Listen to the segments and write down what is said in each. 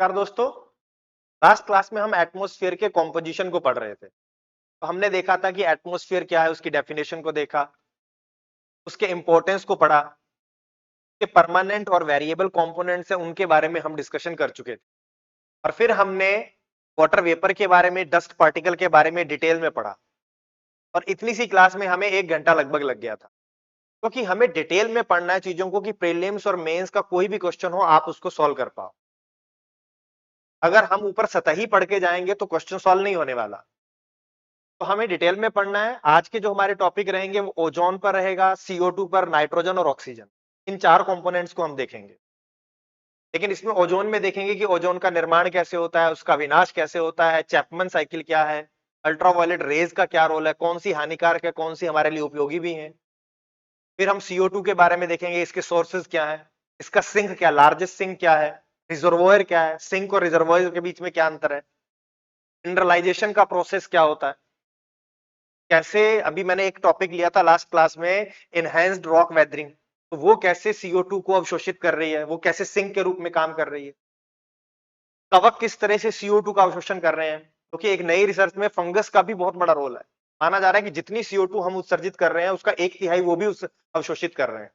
नमस्कार दोस्तों। Last class में हम एटमॉस्फेयर के कॉम्पोजिशन को पढ़ रहे थे। तो हमने देखा था कि एटमॉस्फेयर क्या है, उसकी डेफिनेशन को देखा, उसके इंपॉर्टेंस को पढ़ा, के परमानेंट और वेरिएबल कंपोनेंट्स है उनके बारे में हम डिस्कशन कर चुके थे। और फिर हमने वाटर वेपर के बारे में, डस्ट पार्टिकल के बारे में डिटेल में पढ़ा। और इतनी सी क्लास में हमें 1 घंटा लगभग लग गया था, क्योंकि हमें डिटेल में पढ़ना है चीजों को कि प्रीलिम्स और मेंस का कोई भी क्वेश्चन हो आप उसको सॉल्व कर पाओ। अगर हम ऊपर सतही पढ़ के जाएंगे तो क्वेश्चन सॉल्व नहीं होने वाला। तो हमें डिटेल में पढ़ना है। आज के जो हमारे टॉपिक रहेंगे वो ओजोन पर रहेगा, CO2 पर, नाइट्रोजन और ऑक्सीजन, इन 4 कंपोनेंट्स को हम देखेंगे। लेकिन इसमें ओजोन में देखेंगे कि ओजोन का निर्माण कैसे होता है, उसका विनाश कैसे होता है, चैपमैन साइकिल क्या है, अल्ट्रावायलेट रेज का क्या रोल है, कौन सी हानिकारक है, कौन सी हमारे लिए उपयोगी भी है। फिर हम CO2 के बारे में देखेंगे, इसके सोर्सेज क्या है, इसका सिंक क्या, लार्जेस्ट सिंक क्या है, रिजर्वोयर क्या है, सिंक और रिजर्वोयर के बीच में क्या अंतर है, मिनरलाइजेशन का प्रोसेस क्या होता है, कैसे, अभी मैंने एक टॉपिक लिया था लास्ट क्लास में, इनहेंस्ड रॉक वेदरिंग, तो वो कैसे CO2 को अवशोषित कर रही है, वो कैसे सिंक के रूप में काम कर रही है। कवक किस तरह से CO2 का अवशोषण कर रहे हैं, क्योंकि एक नई रिसर्च में फंगस का भी बहुत बड़ा रोल है। माना जा रहा है कि जितनी CO2 हम उत्सर्जित कर रहे हैं उसका 1/3 वो भी उस अवशोषित कर रहे हैं।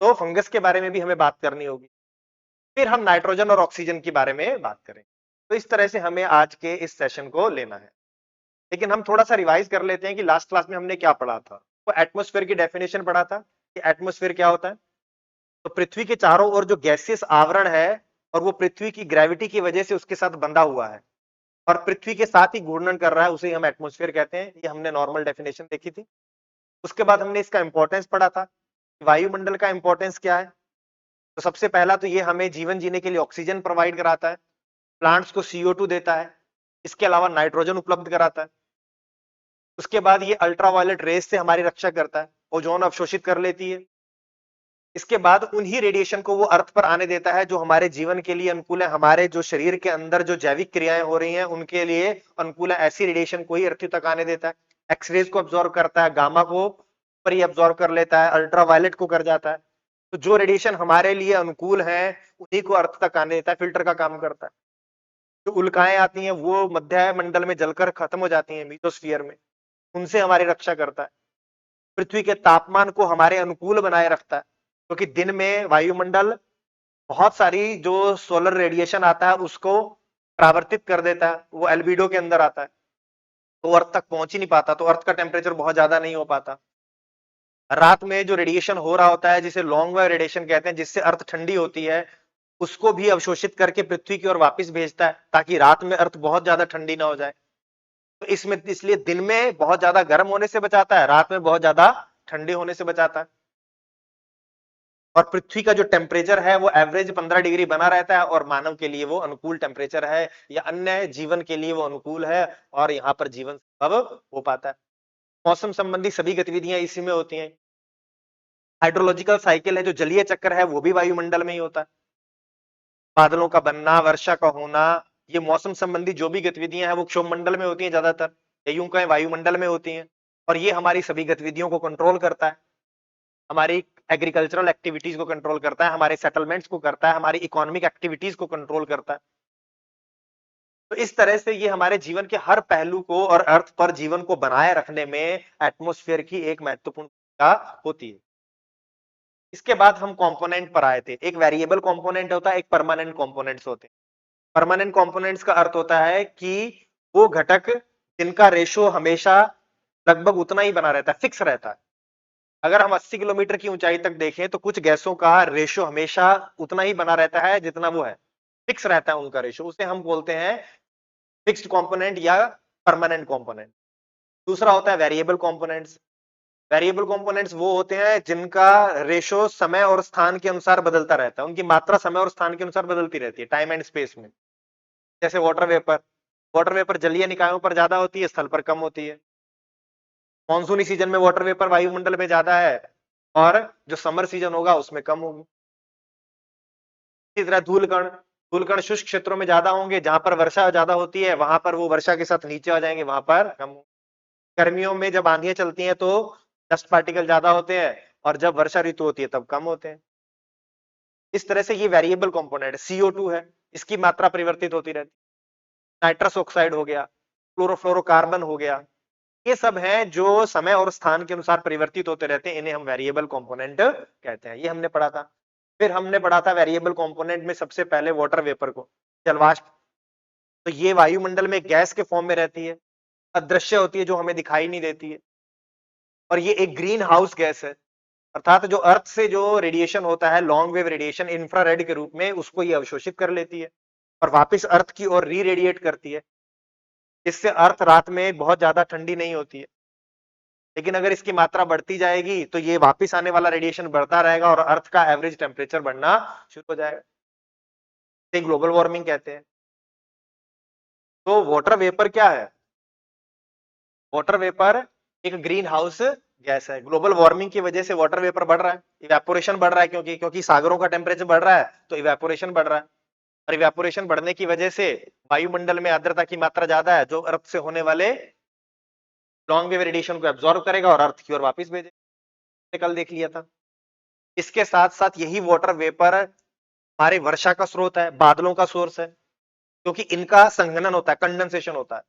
तो फंगस के बारे में भी हमें बात करनी होगी। फिर हम नाइट्रोजन और ऑक्सीजन के बारे में बात करें। तो इस तरह से हमें आज के इस सेशन को लेना है। लेकिन हम थोड़ा सा रिवाइज कर लेते हैं कि लास्ट क्लास में हमने क्या पढ़ा था। तो एटमॉस्फेयर की डेफिनेशन पढ़ा था कि एटमॉस्फेयर क्या होता है। तो पृथ्वी के चारों ओर जो गैसियस आवरण है और वो पृथ्वी की ग्रेविटी की वजह से उसके साथ बंधा हुआ है और पृथ्वी के साथ ही घूर्णन कर रहा है, उसे हम एटमॉस्फेयर कहते हैं। ये हमने नॉर्मल डेफिनेशन देखी थी। उसके बाद हमने इसका इंपॉर्टेंस पढ़ा था, वायुमंडल का इंपॉर्टेंस क्या है। तो सबसे पहला तो ये हमें जीवन जीने के लिए ऑक्सीजन प्रोवाइड कराता है, प्लांट्स को CO2 देता है, इसके अलावा नाइट्रोजन उपलब्ध कराता है। उसके बाद ये अल्ट्रावायलेट रेस से हमारी रक्षा करता है, ओजोन अवशोषित कर लेती है। इसके बाद उन्हीं रेडिएशन को वो अर्थ पर आने देता है जो हमारे जीवन के लिए अनुकूल है, हमारे जो शरीर के अंदर जो जैविक क्रियाएं हो रही हैं उनके लिए अनुकूल है, ऐसी रेडिएशन को ही अर्थ तक आने देता है। एक्सरेज को अब्सॉर्ब करता है, गामा को पर ही अब्सॉर्ब कर लेता है, अल्ट्रावायलेट को कर जाता है। तो जो रेडिएशन हमारे लिए अनुकूल है उन्हीं को अर्थ तक आने देता है, फिल्टर का काम करता है। जो उल्काएं आती हैं वो मध्य मंडल में जलकर खत्म हो जाती हैं मीसोस्फीयर में, उनसे हमारी रक्षा करता है। पृथ्वी के तापमान को हमारे अनुकूल बनाए रखता है, क्योंकि दिन में वायुमंडल बहुत सारी जो सोलर रेडिएशन आता है उसको परावर्तित कर देता है, वो एल्बिडो के अंदर आता है, तो अर्थ तक पहुंच ही नहीं पाता, तो अर्थ का टेम्परेचर बहुत ज्यादा नहीं हो पाता। रात में जो रेडिएशन हो रहा होता है जिसे लॉन्ग वेव रेडिएशन कहते हैं, जिससे अर्थ ठंडी होती है, उसको भी अवशोषित करके पृथ्वी की ओर वापस भेजता है ताकि रात में अर्थ बहुत ज्यादा ठंडी ना हो जाए। तो इसमें इसलिए दिन में बहुत ज्यादा गर्म होने से बचाता है, रात में बहुत ज्यादा ठंडे होने से बचाता है। और पृथ्वी का जो टेम्परेचर है वो एवरेज 15 डिग्री बना रहता है और मानव के लिए वो अनुकूल टेम्परेचर है, या अन्य जीवन के लिए वो अनुकूल है और यहाँ पर जीवन संभव हो पाता है। मौसम संबंधी सभी गतिविधियां इसी में होती हैं। हाइड्रोलॉजिकल साइकिल है, जो जलीय चक्र है वो भी वायुमंडल में ही होता है। बादलों का बनना, वर्षा का होना, ये मौसम संबंधी जो भी गतिविधियां हैं वो क्षोभमंडल में होती हैं ज्यादातर, या यूं कहें वायुमंडल में होती हैं। और ये हमारी सभी गतिविधियों को कंट्रोल करता है, हमारी एग्रीकल्चरल एक्टिविटीज को कंट्रोल करता है, हमारे सेटलमेंट्स को करता है, हमारी इकोनॉमिक एक्टिविटीज को कंट्रोल करता है। तो इस तरह से ये हमारे जीवन के हर पहलू को और अर्थ पर जीवन को बनाए रखने में एटमॉस्फेयर की एक महत्वपूर्ण भूमिका होती है। इसके बाद हम कंपोनेंट पर आए थे। एक वेरिएबल कंपोनेंट होता है, एक परमानेंट कंपोनेंट्स होते हैं। परमानेंट कंपोनेंट्स का अर्थ होता है कि वो घटक जिनका रेशो हमेशा लगभग उतना ही बना रहता है, फिक्स रहता है। अगर हम 80 किलोमीटर की ऊंचाई तक देखें तो कुछ गैसों का रेशो हमेशा उतना ही बना रहता है जितना वो है, फिक्स रहता है उनका रेशो, उसे हम बोलते हैं फिक्स्ड कंपोनेंट या परमानेंट कंपोनेंट। दूसरा होता है वेरिएबल कंपोनेंट्स। वेरिएबल कंपोनेंट्स वो होते हैं जिनका रेशो समय और स्थान के अनुसार बदलता रहता है, उनकी मात्रा समय और स्थान के अनुसार बदलती रहती है, टाइम एंड स्पेस में। जैसे वाटर वेपर, वाटर वेपर जलीय निकायों पर ज्यादा होती है, स्थल पर कम होती है। मानसूनी सीजन में वाटर वेपर वायुमंडल में ज्यादा है और जो समर सीजन होगा उसमें कम होगी। इसी तरह धूलकण, धूलकण शुष्क क्षेत्रों में ज्यादा होंगे, जहां पर वर्षा ज्यादा होती है वहां पर वो वर्षा के साथ नीचे आ जाएंगे, वहां पर कम। गर्मियों में जब आंधियां चलती हैं तो डस्ट पार्टिकल ज्यादा होते हैं और जब वर्षा ऋतु होती है तब कम होते हैं। इस तरह से ये वेरिएबल कंपोनेंट है। CO2 है, इसकी मात्रा परिवर्तित होती रहती है। नाइट्रस ऑक्साइड हो गया, क्लोरोफ्लोरोकार्बन हो गया, ये सब हैं जो समय और स्थान के अनुसार परिवर्तित होते रहते हैं, इन्हें हम वेरिएबल कंपोनेंट कहते हैं। ये हमने पढ़ा था। फिर हमने पढ़ा था वेरिएबल कंपोनेंट में सबसे पहले वाटर वेपर को, जलवाष्प। तो ये वायुमंडल में गैस के फॉर्म में रहती है, अदृश्य होती है, जो हमें दिखाई नहीं देती है, और ये एक ग्रीन हाउस गैस है। अर्थात जो अर्थ से जो रेडिएशन होता है, लॉन्ग वेव रेडिएशन इंफ्रारेड के रूप में, उसको ये अवशोषित कर लेती है और वापस अर्थ की ओर री रेडिएट करती है। इससे अर्थ रात में बहुत ज्यादा ठंडी नहीं होती है, लेकिन अगर इसकी मात्रा बढ़ती जाएगी तो ये वापस आने वाला रेडिएशन बढ़ता रहेगा और अर्थ का एवरेज टेम्परेचर बढ़ना शुरू हो जाएगा। इसे ग्लोबल वार्मिंग कहते हैं। तो वाटर वेपर क्या है? वाटर वेपर एक ग्रीन हाउस गैस है। ग्लोबल वार्मिंग की वजह से वाटर वेपर बढ़ रहा है, इवेपोरेशन बढ़ रहा है, क्योंकि सागरों का टेम्परेचर बढ़ रहा है तो इवेपोरेशन बढ़ रहा है, और इवेपोरेशन बढ़ने की वजह से वायुमंडल में आर्द्रता की मात्रा ज्यादा है, जो अर्थ से होने वाले लॉन्ग वेव रेडिएशन को एब्जॉर्ब करेगा और अर्थ की ओर वापस भेजेगा। कल देख लिया था। इसके साथ साथ यही वाटर वेपर हमारे वर्षा का स्रोत है, बादलों का सोर्स है, क्योंकि इनका संघनन होता है, कंडेंसेशन होता है।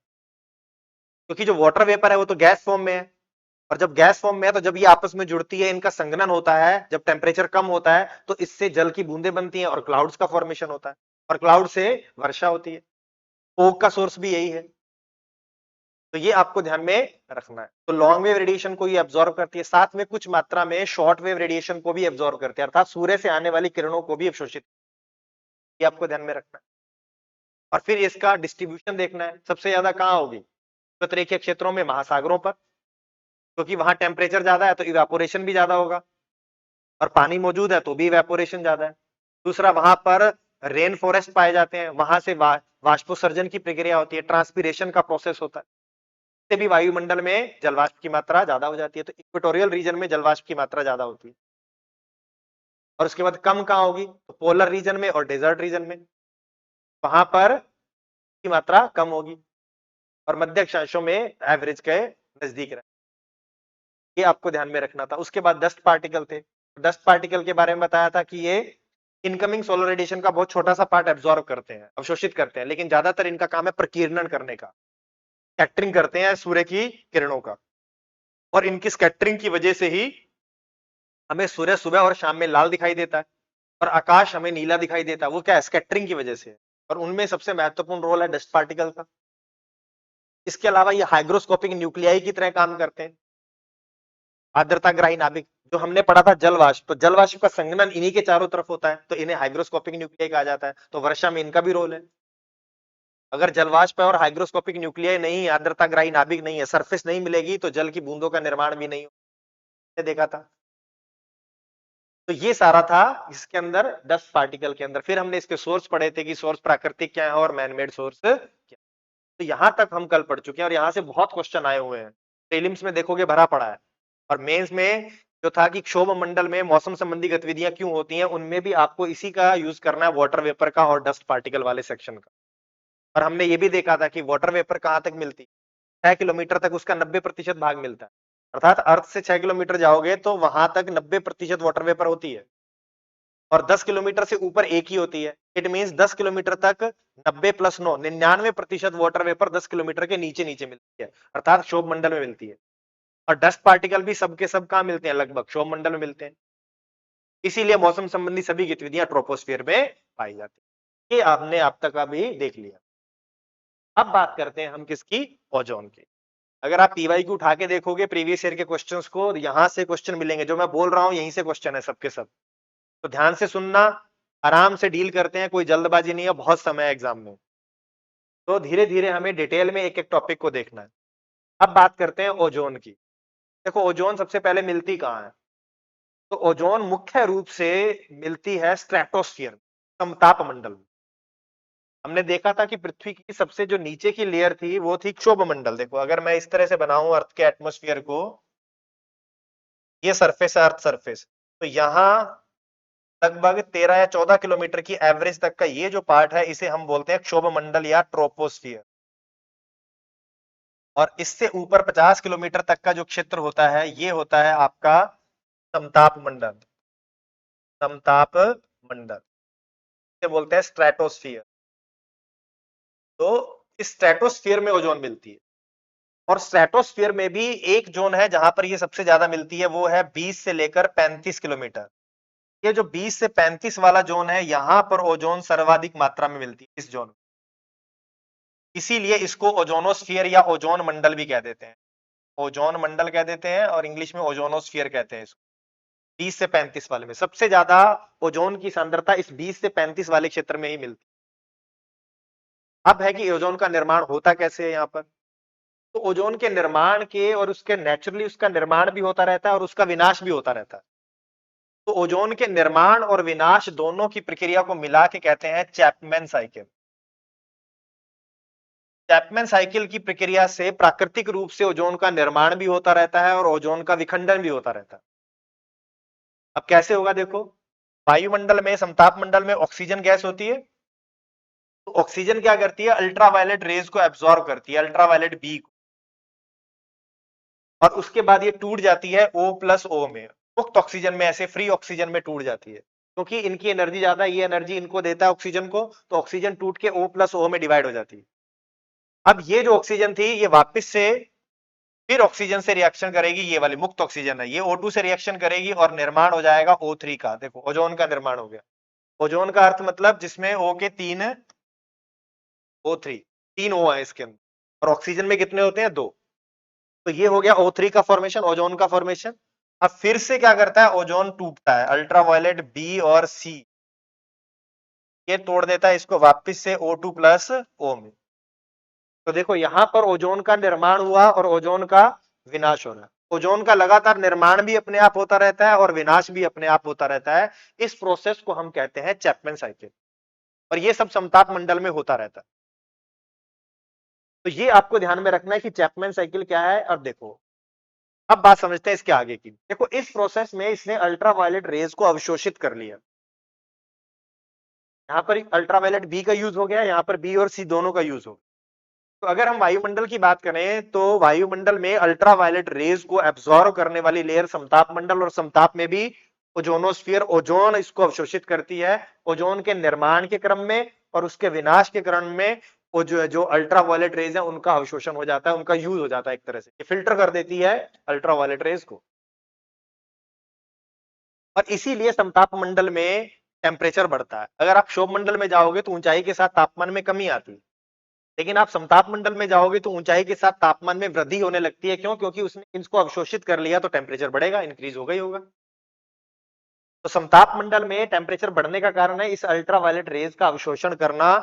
क्योंकि जो वाटर वेपर है वो तो गैस फॉर्म में है, और जब गैस फॉर्म में है तो जब ये आपस में जुड़ती है, इनका संघनन होता है, जब टेम्परेचर कम होता है तो इससे जल की बूंदें बनती हैं और क्लाउड्स का फॉर्मेशन होता है, और क्लाउड से वर्षा होती है। फोग का सोर्स भी यही है। तो ये आपको ध्यान में रखना है। तो लॉन्ग वेव रेडिएशन को ये एब्जॉर्ब करती है, साथ में कुछ मात्रा में शॉर्ट वेव रेडिएशन को भी एब्जॉर्ब करती है, अर्थात सूर्य से आने वाली किरणों को भी अवशोषित। ये आपको ध्यान में रखना है। और फिर इसका डिस्ट्रीब्यूशन देखना है, सबसे ज्यादा कहां होगी? रेखीय क्षेत्रों में, महासागरों पर, क्योंकि वहां टेम्परेचर ज्यादा है तो इवेपोरेशन भी ज्यादा होगा, और पानी मौजूद है तो भी इवेपोरेशन ज्यादा है। दूसरा, वहां पर रेन फॉरेस्ट पाए जाते हैं, वहां से वाष्पोत्सर्जन की प्रक्रिया होती है, ट्रांसपीरेशन का प्रोसेस होता है, इससे भी वायुमंडल में जलवाष्प की मात्रा ज्यादा हो जाती है। तो इक्वेटोरियल रीजन में जलवाष्प की मात्रा ज्यादा होती है। और उसके बाद कम कहां होगी? तो पोलर रीजन में और डेजर्ट रीजन में, वहां पर की मात्रा कम होगी, और मध्य अक्षांशों में एवरेज के नजदीक रहे। ये आपको ध्यान में रखना था। उसके बाद डस्ट पार्टिकल थे। डस्ट पार्टिकल के बारे में बताया था कि ये इनकमिंग सोलर रेडिएशन का बहुत छोटा सा पार्ट एब्जॉर्ब करते हैं, अवशोषित करते हैं, लेकिन ज्यादातर इनका काम है प्रकीर्णन करने का, स्कैटरिंग करते हैं सूर्य की किरणों का, और इनकी स्कैटरिंग की वजह से ही हमें सूर्य सुबह और शाम में लाल दिखाई देता है, और आकाश हमें नीला दिखाई देता है। वो क्या है? स्कैटरिंग की वजह से। और उनमें सबसे महत्वपूर्ण रोल है डस्ट पार्टिकल का। इसके अलावा ये हाइग्रोस्कोपिक न्यूक्लियाई की तरह काम करते हैं, आर्द्रताग्राही नाभिक। जो हमने पढ़ा था जलवाष्प, तो जलवाष्प का संघनन इन्हीं के चारों तरफ होता है, तो इन्हें हाइग्रोस्कोपिक न्यूक्लियाई कहा जाता है। तो वर्षा में इनका भी रोल है। अगर जलवाष्प और हाइग्रोस्कोपिक न्यूक्लियाई नहीं, आर्द्रताग्राही नाभिक नहीं है, सरफेस नहीं मिलेगी, तो जल की बूंदों का निर्माण भी नहीं हो। देखा था। तो ये सारा था इसके अंदर, डस्ट पार्टिकल के अंदर। फिर हमने इसके सोर्स पढ़े थे कि सोर्स प्राकृतिक क्या है और मैनमेड सोर्स क्या। तो यहां तक हम कल पढ़ चुके हैं, और यहां से बहुत क्वेश्चन आए हुए हैं। प्रीलिम्स में देखोगे भरा पड़ा है, और मेंस में जो था कि क्षोभ मंडल में मौसम संबंधी गतिविधियां क्यों होती हैं, उनमें भी आपको इसी का यूज करना है, वाटर वेपर का और डस्ट पार्टिकल वाले सेक्शन का। और हमने ये भी देखा था कि वाटर वेपर कहां तक मिलती है? 6 किलोमीटर तक उसका 90% भाग मिलता है। अर्थात अर्थ से 6 किलोमीटर जाओगे तो वहां तक 90% वाटर वेपर होती है, और 10 किलोमीटर से ऊपर एक ही होती है। इट मींस 10 किलोमीटर तक 90 + 9 99% वाटर वेपर 10 किलोमीटर के नीचे नीचे मिलती है, अर्थात क्षोभ मंडल में मिलती है। और डस्ट पार्टिकल भी सबके सब कहां मिलते हैं? लगभग क्षोभ मंडल में मिलते हैं। इसीलिए मौसम संबंधी सभी गतिविधियां ट्रोपोस्फियर में पाई जाती है। ये आपने अब तक अभी देख लिया। अब बात करते हैं हम किसकी? ओजोन की। अगर आप पीवाईक्यू उठा के देखोगे प्रीवियस ईयर के क्वेश्चंस को, यहां से क्वेश्चन मिलेंगे। जो मैं बोल रहा हूं यहीं से क्वेश्चन है सबके सब। तो ध्यान से सुनना, आराम से डील करते हैं, कोई जल्दबाजी नहीं है, बहुत समय है एग्जाम में। तो धीरे धीरे हमें डिटेल में एक एक टॉपिक को देखना है। अब बात करते हैं ओजोन की। देखो, ओजोन सबसे पहले मिलती कहां है? तो ओजोन मुख्य रूप से मिलती है स्ट्रेटोस्फियर, समताप मंडल में। हमने देखा था कि पृथ्वी की सबसे जो नीचे की लेयर थी वो थी क्षोभ मंडल। देखो, अगर मैं इस तरह से बनाऊं अर्थ के एटमॉस्फेयर को, ये सरफेस है, अर्थ सरफेस, तो यहां लगभग 13 या 14 किलोमीटर की एवरेज तक का ये जो पार्ट है, इसे हम बोलते हैं क्षोभ मंडल या ट्रोपोस्फियर। और इससे ऊपर 50 किलोमीटर तक का जो क्षेत्र होता है, ये होता है आपका समताप मंडल। समताप मंडल इसे बोलते हैं स्ट्रेटोस्फियर। तो स्ट्रेटोस्फीयर में ओजोन मिलती है, और स्ट्रेटोस्फीयर में भी एक जोन है जहां पर ये सबसे ज्यादा मिलती है, वो है 20 से लेकर 35 किलोमीटर। ये जो 20 से 35 वाला जोन है, यहां पर ओजोन सर्वाधिक मात्रा में मिलती है इस जोन में। इसीलिए इसको ओजोनोस्फीयर या ओजोन मंडल भी कह देते हैं, ओजोन मंडल कह देते हैं, और इंग्लिश में ओजोनोस्फीयर कहते हैं इसको। 20 से 35 वाले में सबसे ज्यादा ओजोन की सांद्रता इस 20 से 35 वाले क्षेत्र में ही मिलती है। अब है कि ओजोन का निर्माण होता कैसे है यहाँ पर। तो ओजोन के निर्माण के और उसके नेचुरली उसका निर्माण भी होता रहता है और उसका विनाश भी होता रहता है। तो ओजोन के निर्माण और विनाश दोनों की प्रक्रिया को मिला के कहते हैं चैपमैन साइकिल। चैपमैन साइकिल की प्रक्रिया से प्राकृतिक रूप से ओजोन का निर्माण भी होता रहता है और ओजोन का विखंडन भी होता रहता है। अब कैसे होगा देखो, वायुमंडल में, समताप मंडल में ऑक्सीजन गैस होती है, तो ऑक्सीजन क्या करती है, अल्ट्रावायलेट रेज को एब्जॉर्ब करती है, अल्ट्रावायलेट बी को, और उसके बाद ये टूट जाती है O+O में, मुक्त ऑक्सीजन में, ऐसे फ्री ऑक्सीजन में टूट जाती है, क्योंकि इनकी एनर्जी ज्यादा, ये एनर्जी इनको देता है ऑक्सीजन को, तो ऑक्सीजन टूट के O+O में डिवाइड हो जाती है। अब ये जो ऑक्सीजन थी, ये वापस से फिर ऑक्सीजन से रिएक्शन करेगी, ये वाली मुक्त ऑक्सीजन है, ये O2 से रिएक्शन करेगी और निर्माण हो जाएगा O3 का। देखो ओजोन का निर्माण हो गया। ओजोन का अर्थ मतलब जिसमें O के 3 O3, 3 O है इसके अंदर, और ऑक्सीजन में कितने होते हैं, 2। तो ये हो गया O3 का फॉर्मेशन, ओजोन का फॉर्मेशन। अब फिर से क्या करता है, ओजोन टूटता है, अल्ट्रावायलेट बी और सी ये तोड़ देता है इसको वापस से O2+O में। तो देखो यहां पर ओजोन का निर्माण हुआ और ओजोन का विनाश हो रहा है। ओजोन का लगातार निर्माण भी अपने आप होता रहता है और विनाश भी अपने आप होता रहता है। इस प्रोसेस को हम कहते हैं चैपमैन साइकिल, और ये सब समताप मंडल में होता रहता है। तो ये आपको ध्यान में रखना है कि चैपमैन साइकिल क्या है। और देखो अब बात समझते हैं इसके आगे की। देखो इस प्रोसेस में इसने अल्ट्रावायलेट रेज को अवशोषित कर लिया, यहां पर अल्ट्रावायलेट बी का यूज हो गया, यहां पर बी और सी दोनों का यूज हो गया। तो अगर हम वायुमंडल की बात करें, तो वायुमंडल में अल्ट्रावायलेट रेज को एब्जॉर्ब करने वाली लेयर समताप मंडल, और समताप में भी ओजोनोस्फीयर, ओजोन इसको अवशोषित करती है। ओजोन के निर्माण के क्रम में और उसके विनाश के क्रम में वो जो अल्ट्रावायलेट रेज है उनका अवशोषण हो जाता है, उनका यूज हो जाता है, एक तरह से फिल्टर कर देती है अल्ट्रावायलेट रेज को। और इसीलिए समताप मंडल में टेम्परेचर बढ़ता है। अगर आप क्षोभ मंडल में जाओगे तो ऊंचाई के साथ तापमान में कमी आती है, लेकिन आप समताप मंडल में जाओगे तो ऊंचाई के साथ तापमान में वृद्धि होने लगती है। क्यों? क्योंकि उसने इसको अवशोषित कर लिया, तो टेम्परेचर बढ़ेगा, इंक्रीज होगा ही होगा। तो समताप मंडल में टेम्परेचर बढ़ने का कारण है इस अल्ट्रावायलेट रेज का अवशोषण करना,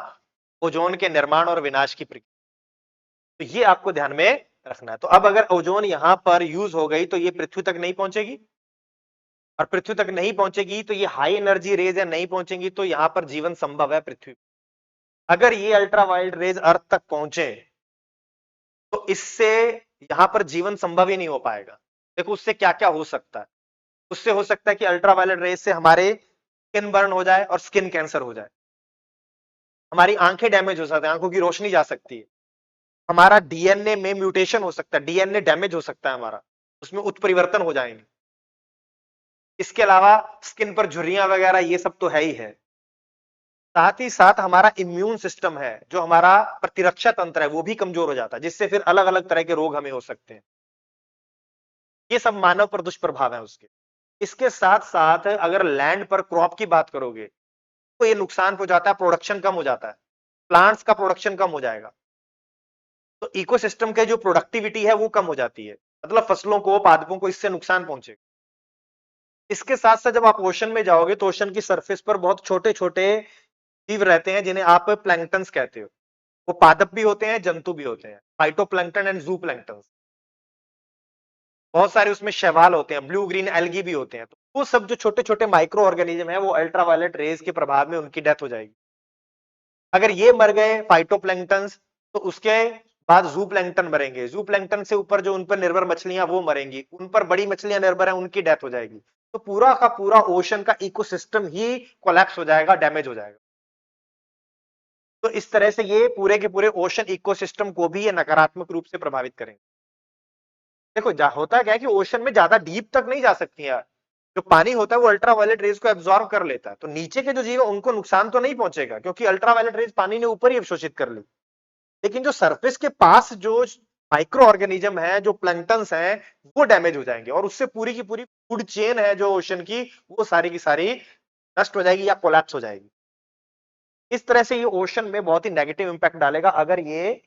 ओजोन के निर्माण और विनाश की प्रक्रिया। तो ये आपको ध्यान में रखना है। तो अब अगर ओजोन यहां पर यूज हो गई तो ये पृथ्वी तक नहीं पहुंचेगी, और पृथ्वी तक नहीं पहुंचेगी तो ये हाई एनर्जी रेज है, नहीं पहुंचेंगी तो यहां पर जीवन संभव है पृथ्वी। अगर ये अल्ट्रावायलेट रेज अर्थ तक पहुंचे तो इससे यहां पर जीवन संभव ही नहीं हो पाएगा। देखो उससे क्या क्या हो सकता है। उससे हो सकता है कि अल्ट्रावायलेट रेज से हमारे स्किन बर्न हो जाए और स्किन कैंसर हो जाए, हमारी आंखें डैमेज हो सकती है, आंखों की रोशनी जा सकती है, हमारा डीएनए में म्यूटेशन हो सकता है, डीएनए डैमेज हो सकता है हमारा, उसमें उत्परिवर्तन हो जाएंगे। इसके अलावा स्किन पर झुर्रियां वगैरह ये सब तो है ही है। साथ ही साथ हमारा इम्यून सिस्टम है, जो हमारा प्रतिरक्षा तंत्र है, वो भी कमजोर हो जाता है, जिससे फिर अलग अलग तरह के रोग हमें हो सकते हैं। ये सब मानव पर दुष्प्रभाव है उसके। इसके साथ साथ अगर लैंड पर क्रॉप की बात करोगे तो ये नुकसान हो जाता है, प्रोडक्शन कम हो जाता है, प्लांट्स का प्रोडक्शन कम हो जाएगा, तो इकोसिस्टम के जो प्रोडक्टिविटी है वो कम हो जाती है, मतलब फसलों को, पादपों को इससे नुकसान पहुंचेगा। इसके साथ साथ जब आप ओशन में जाओगे तो ओशन की सरफेस पर बहुत छोटे छोटे जीव रहते हैं जिन्हें आप प्लैंक्टन्स कहते हो। वो पादप भी होते हैं, जंतु भी होते हैं, फाइटोप्लैंक्टन एंड जू प्लैंक्टन। बहुत सारे उसमें शैवाल होते हैं, ब्लू ग्रीन एल्गी भी होते हैं। तो वो सब जो छोटे छोटे माइक्रो ऑर्गेनिज्म है, वो अल्ट्रावायलेट रेज के प्रभाव में उनकी डेथ हो जाएगी। अगर ये मर गए फाइटोप्लैंक्टन, तो उसके बाद जू प्लैंक्टन मरेंगे, जू प्लैंक्टन से ऊपर जो उन पर निर्भर मछलियां वो मरेंगी, उन पर बड़ी मछलियां निर्भर है, उनकी डेथ हो जाएगी। तो पूरा का पूरा ओशन का इकोसिस्टम ही कोलैप्स हो जाएगा, डैमेज हो जाएगा। तो इस तरह से ये पूरे के पूरे ओशन इकोसिस्टम को भी ये नकारात्मक रूप से प्रभावित करेंगे। देखो होता क्या है कि ओशन में ज्यादा डीप तक नहीं जा सकती है, जो पानी होता है वो अल्ट्रावायलेट रेज को एब्जॉर्ब कर लेता है, तो नीचे के जो जीव है उनको नुकसान तो नहीं पहुंचेगा, क्योंकि अल्ट्रावायलेट रेज पानी ने ऊपर ही अवशोषित कर ली। लेकिन जो सरफेस के पास जो माइक्रो ऑर्गेनिज्म है, जो प्लैंक्टन्स हैं, वो डैमेज हो जाएंगे और उससे पूरी की पूरी फूड चेन है जो ओशन की, वो सारी की सारी नष्ट हो जाएगी या कोलैप्स हो जाएगी। इस तरह से ये ओशन में बहुत ही नेगेटिव इंपैक्ट डालेगा अगर ये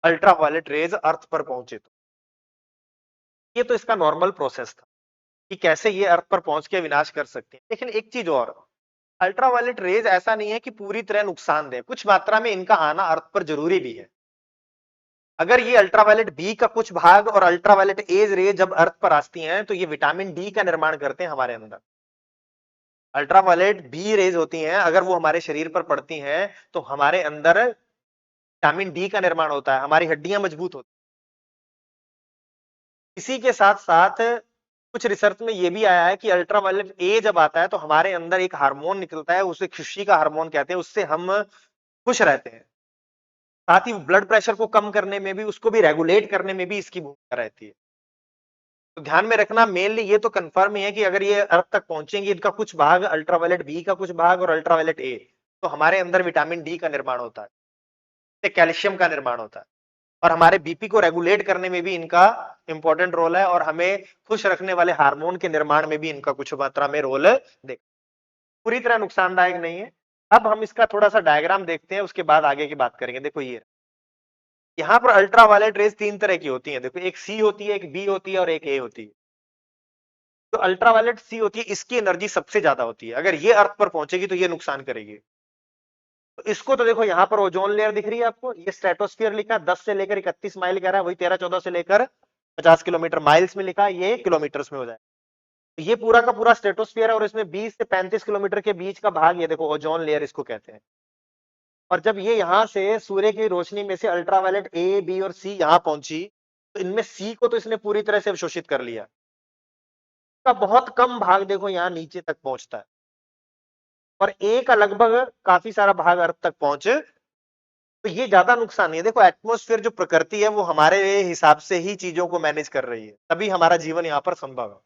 अल्ट्रावायलेट रेज अर्थ पर पहुंचे तो। ये तो इसका नॉर्मल प्रोसेस था कि कैसे ये अर्थ पर पहुंच के विनाश कर सकते हैं। लेकिन एक चीज और, अल्ट्रावायलेट रेज ऐसा नहीं है कि पूरी तरह नुकसान दे, कुछ मात्रा में इनका आना अर्थ पर जरूरी भी है। अगर ये अल्ट्रावायलेट बी का कुछ भाग और अल्ट्रावायलेट एज रे जब अर्थ पर आती हैं तो ये विटामिन डी का निर्माण करते हैं हमारे अंदर। अल्ट्रावायलेट बी रेज होती हैं, अगर वो हमारे शरीर पर पड़ती हैं तो हमारे अंदर विटामिन डी का निर्माण होता है, हमारी हड्डियां मजबूत होती हैं। इसी के साथ साथ कुछ रिसर्च में यह भी आया है कि अल्ट्रावायलेट ए जब आता है तो हमारे अंदर एक हार्मोन निकलता है, उसे खुशी का हार्मोन कहते हैं, उससे हम खुश रहते हैं। साथ ही ब्लड प्रेशर को कम करने में भी, उसको भी रेगुलेट करने में भी इसकी भूमिका रहती है। तो ध्यान में रखना, मेनली ये तो कंफर्म ही है कि अगर ये अर्थ तक पहुंचेंगे, इनका कुछ भाग अल्ट्रावायलेट बी का कुछ भाग और अल्ट्रावायलेट ए, तो हमारे अंदर विटामिन डी का निर्माण होता है, कैल्शियम का निर्माण होता है और हमारे बीपी को रेगुलेट करने में भी इनका इंपॉर्टेंट रोल है और हमें खुश रखने वाले हार्मोन के निर्माण में भी इनका कुछ मात्रा में रोल देख, पूरी तरह नुकसानदायक नहीं है। अब हम इसका थोड़ा सा डायग्राम देखते हैं, उसके बाद आगे की बात करेंगे। देखो ये यहां पर अल्ट्रावायलेट रेज तीन तरह की होती हैं। देखो एक सी होती है, एक बी होती है और एक ए होती है। तो अल्ट्रावायलेट सी होती है, इसकी एनर्जी सबसे ज्यादा होती है, अगर ये अर्थ पर पहुंचेगी तो ये नुकसान करेगी। तो इसको तो देखो यहां पर ओजोन लेयर दिख रही है आपको, ये स्ट्रेटोस्फीयर लिखा 10 से लेकर 31 माइल कह रहा है, वही 13-14 से लेकर 50 किलोमीटर, माइल्स में लिखा, ये किलोमीटर्स में हो जाए। तो ये पूरा का पूरा स्ट्रेटोस्फीयर है और इसमें 20 से 35 किलोमीटर के बीच का भाग, ये देखो ओजोन लेयर इसको कहते हैं। और जब ये यहां से सूर्य की रोशनी में से अल्ट्रावायलेट ए बी और सी यहां पहुंची, तो इनमें सी को तो इसने पूरी तरह से अवशोषित कर लिया, का बहुत कम भाग देखो यहां नीचे तक पहुंचता है और ए का लगभग काफी सारा भाग अर्थ तक पहुंचे, तो ये ज्यादा नुकसान नहीं है। देखो एटमॉस्फेयर जो प्रकृति है वो हमारे हिसाब से ही चीजों को मैनेज कर रही है, तभी हमारा जीवन यहाँ पर संभव है।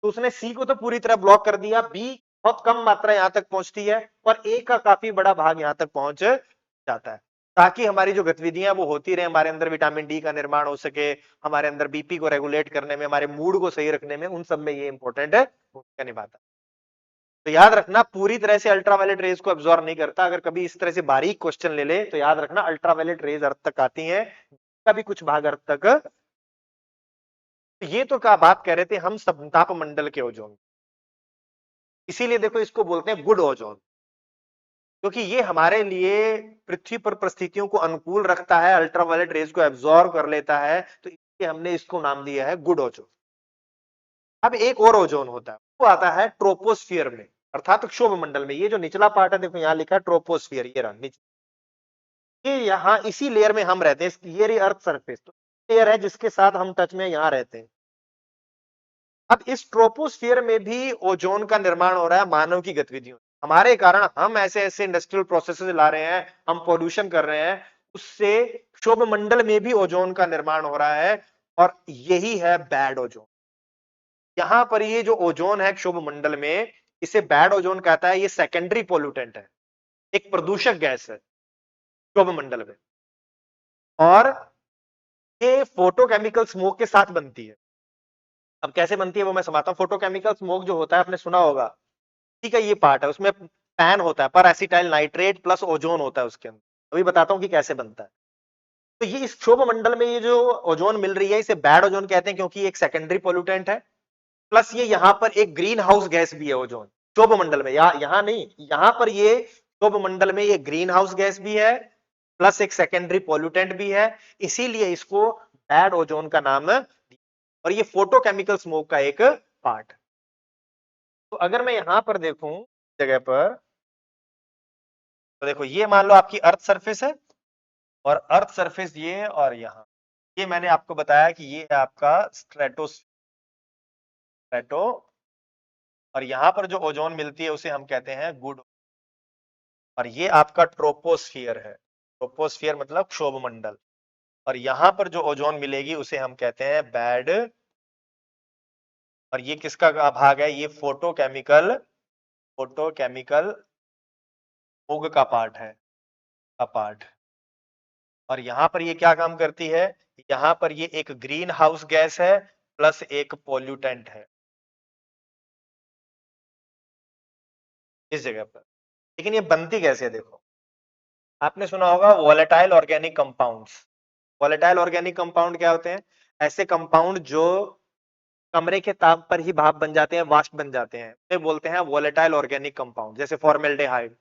तो उसने सी को तो पूरी तरह ब्लॉक कर दिया, बी बहुत कम मात्रा यहां तक पहुंचती है और ए का काफी बड़ा भाग यहां तक पहुंच जाता है, ताकि हमारी जो गतिविधियां वो होती रहे, हमारे अंदर विटामिन डी का निर्माण हो सके, हमारे अंदर बीपी को रेगुलेट करने में, हमारे मूड को सही रखने में, उन सब में ये इंपॉर्टेंट भूमिका निभाता है। तो याद रखना, पूरी तरह से अल्ट्रावायलेट रेज को एब्जॉर्ब नहीं करता। अगर कभी इस तरह से बारीक क्वेश्चन ले ले तो याद रखना अल्ट्रावायलेट रेज अर्थ तक आती हैं, का भी कुछ भाग अर्थ तक। ये तो क्या बात कह रहे थे हम सब तापमंडल के ओजोन, इसीलिए देखो इसको बोलते हैं गुड ओजोन, क्योंकि ये हमारे लिए पृथ्वी पर परिस्थितियों को अनुकूल रखता है, अल्ट्रावायलेट रेज को एब्जॉर्ब कर लेता है, तो इसलिए हमने इसको नाम दिया है गुड ओजोन। अब एक और ओजोन होता है, वो आता है ट्रोपोस्फियर में, अर्थात क्षोभ मंडल में। ये जो निचला पार्ट है देखो यहां लिखा है ट्रोपोस्फियर, ये रहा नीचे, ये यहाँ इसी लेयर में हम रहते हैं, ये रही अर्थ सरफेस, तो लेयर है जिसके साथ हम टच में यहां रहते हैं। अब इस ट्रोपोस्फियर में भी ओजोन का निर्माण हो रहा है मानव की गतिविधियों, हमारे कारण हम ऐसे ऐसे इंडस्ट्रियल प्रोसेसेस ला रहे हैं, हम पोल्यूशन कर रहे हैं, उससे क्षोभ मंडल में भी ओजोन का निर्माण हो रहा है और यही है बैड ओजोन। यहां पर ये जो ओजोन है क्षोभ मंडल में, इसे बैड ओजोन कहता है, ये सेकेंडरी पोल्यूटेंट है, एक प्रदूषक गैस है क्षोभ मंडल में, और ये फोटोकेमिकल स्मोक के साथ बनती है। अब कैसे बनती है वो मैं समझाता हूं। फोटोकेमिकल स्मोक जो होता है आपने सुना होगा, ठीक है, ये पार्ट है, उसमें पैन होता है, पर एसिटाइल नाइट्रेट प्लस ओजोन होता है उसके अंदर, अभी बताता हूं कि कैसे बनता है। तो ये इस क्षोभ मंडल में ये जो ओजोन मिल रही है, इसे बैड ओजोन कहते हैं क्योंकि एक सेकेंडरी पोल्यूटेंट है, प्लस ये यहां पर एक ग्रीन हाउस गैस भी है ओजोन क्षोभ मंडल में, यहां नहीं, यहां पर ये क्षोभ मंडल में ये ग्रीन हाउस गैस भी है, प्लस एक सेकेंडरी पोल्यूटेंट भी है, इसीलिए इसको बैड ओजोन का नाम दिया। और ये फोटोकेमिकल स्मोक का एक पार्ट। तो अगर मैं यहां पर देखूं जगह पर, तो देखो ये मान लो आपकी अर्थ सरफेस है और अर्थ सरफेस ये, और यहां ये मैंने आपको बताया कि ये है आपका स्ट्रेटो, और यहां पर जो ओजोन मिलती है उसे हम कहते हैं गुड, और ये आपका ट्रोपोस्फियर है, ट्रोपोस्फियर मतलब क्षोभ मंडल, और यहां पर जो ओजोन मिलेगी उसे हम कहते हैं बैड, और ये किसका भाग है, ये फोटोकेमिकल स्मोग का पार्ट है, का पार्ट। और यहां पर ये क्या काम करती है, यहां पर ये एक ग्रीन हाउस गैस है प्लस एक पोल्यूटेंट है इस जगह पर। लेकिन ये बनती कैसे है, देखो आपने सुना होगा volatile organic compounds. Volatile organic compound क्या होते हैं, ऐसे कंपाउंड जो कमरे के ताप पर ही भाप बन जाते हैं, वाष्प बन जाते हैं, तो बोलते हैं वोलेटाइल ऑर्गेनिक कंपाउंड। जैसे फॉर्मेल्डेहाइड,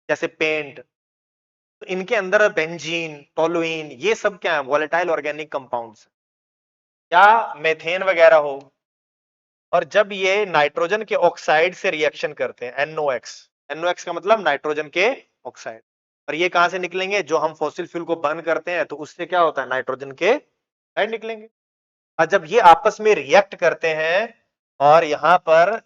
जैसे पेंट, तो इनके अंदर बेंजीन, टोलुइन, ये सब क्या है, वोलेटाइल ऑर्गेनिक कंपाउंड्स। या मेथेन वगैरह हो, और जब ये नाइट्रोजन के ऑक्साइड से रिएक्शन करते हैं, NOx, NOx का मतलब नाइट्रोजन के ऑक्साइड, और ये कहां से निकलेंगे, जो हम फॉसिल फ्यूल को बर्न करते हैं तो उससे क्या होता है, नाइट्रोजन के ऑक्साइड निकलेंगे। और जब ये आपस में रिएक्ट करते हैं, और यहां पर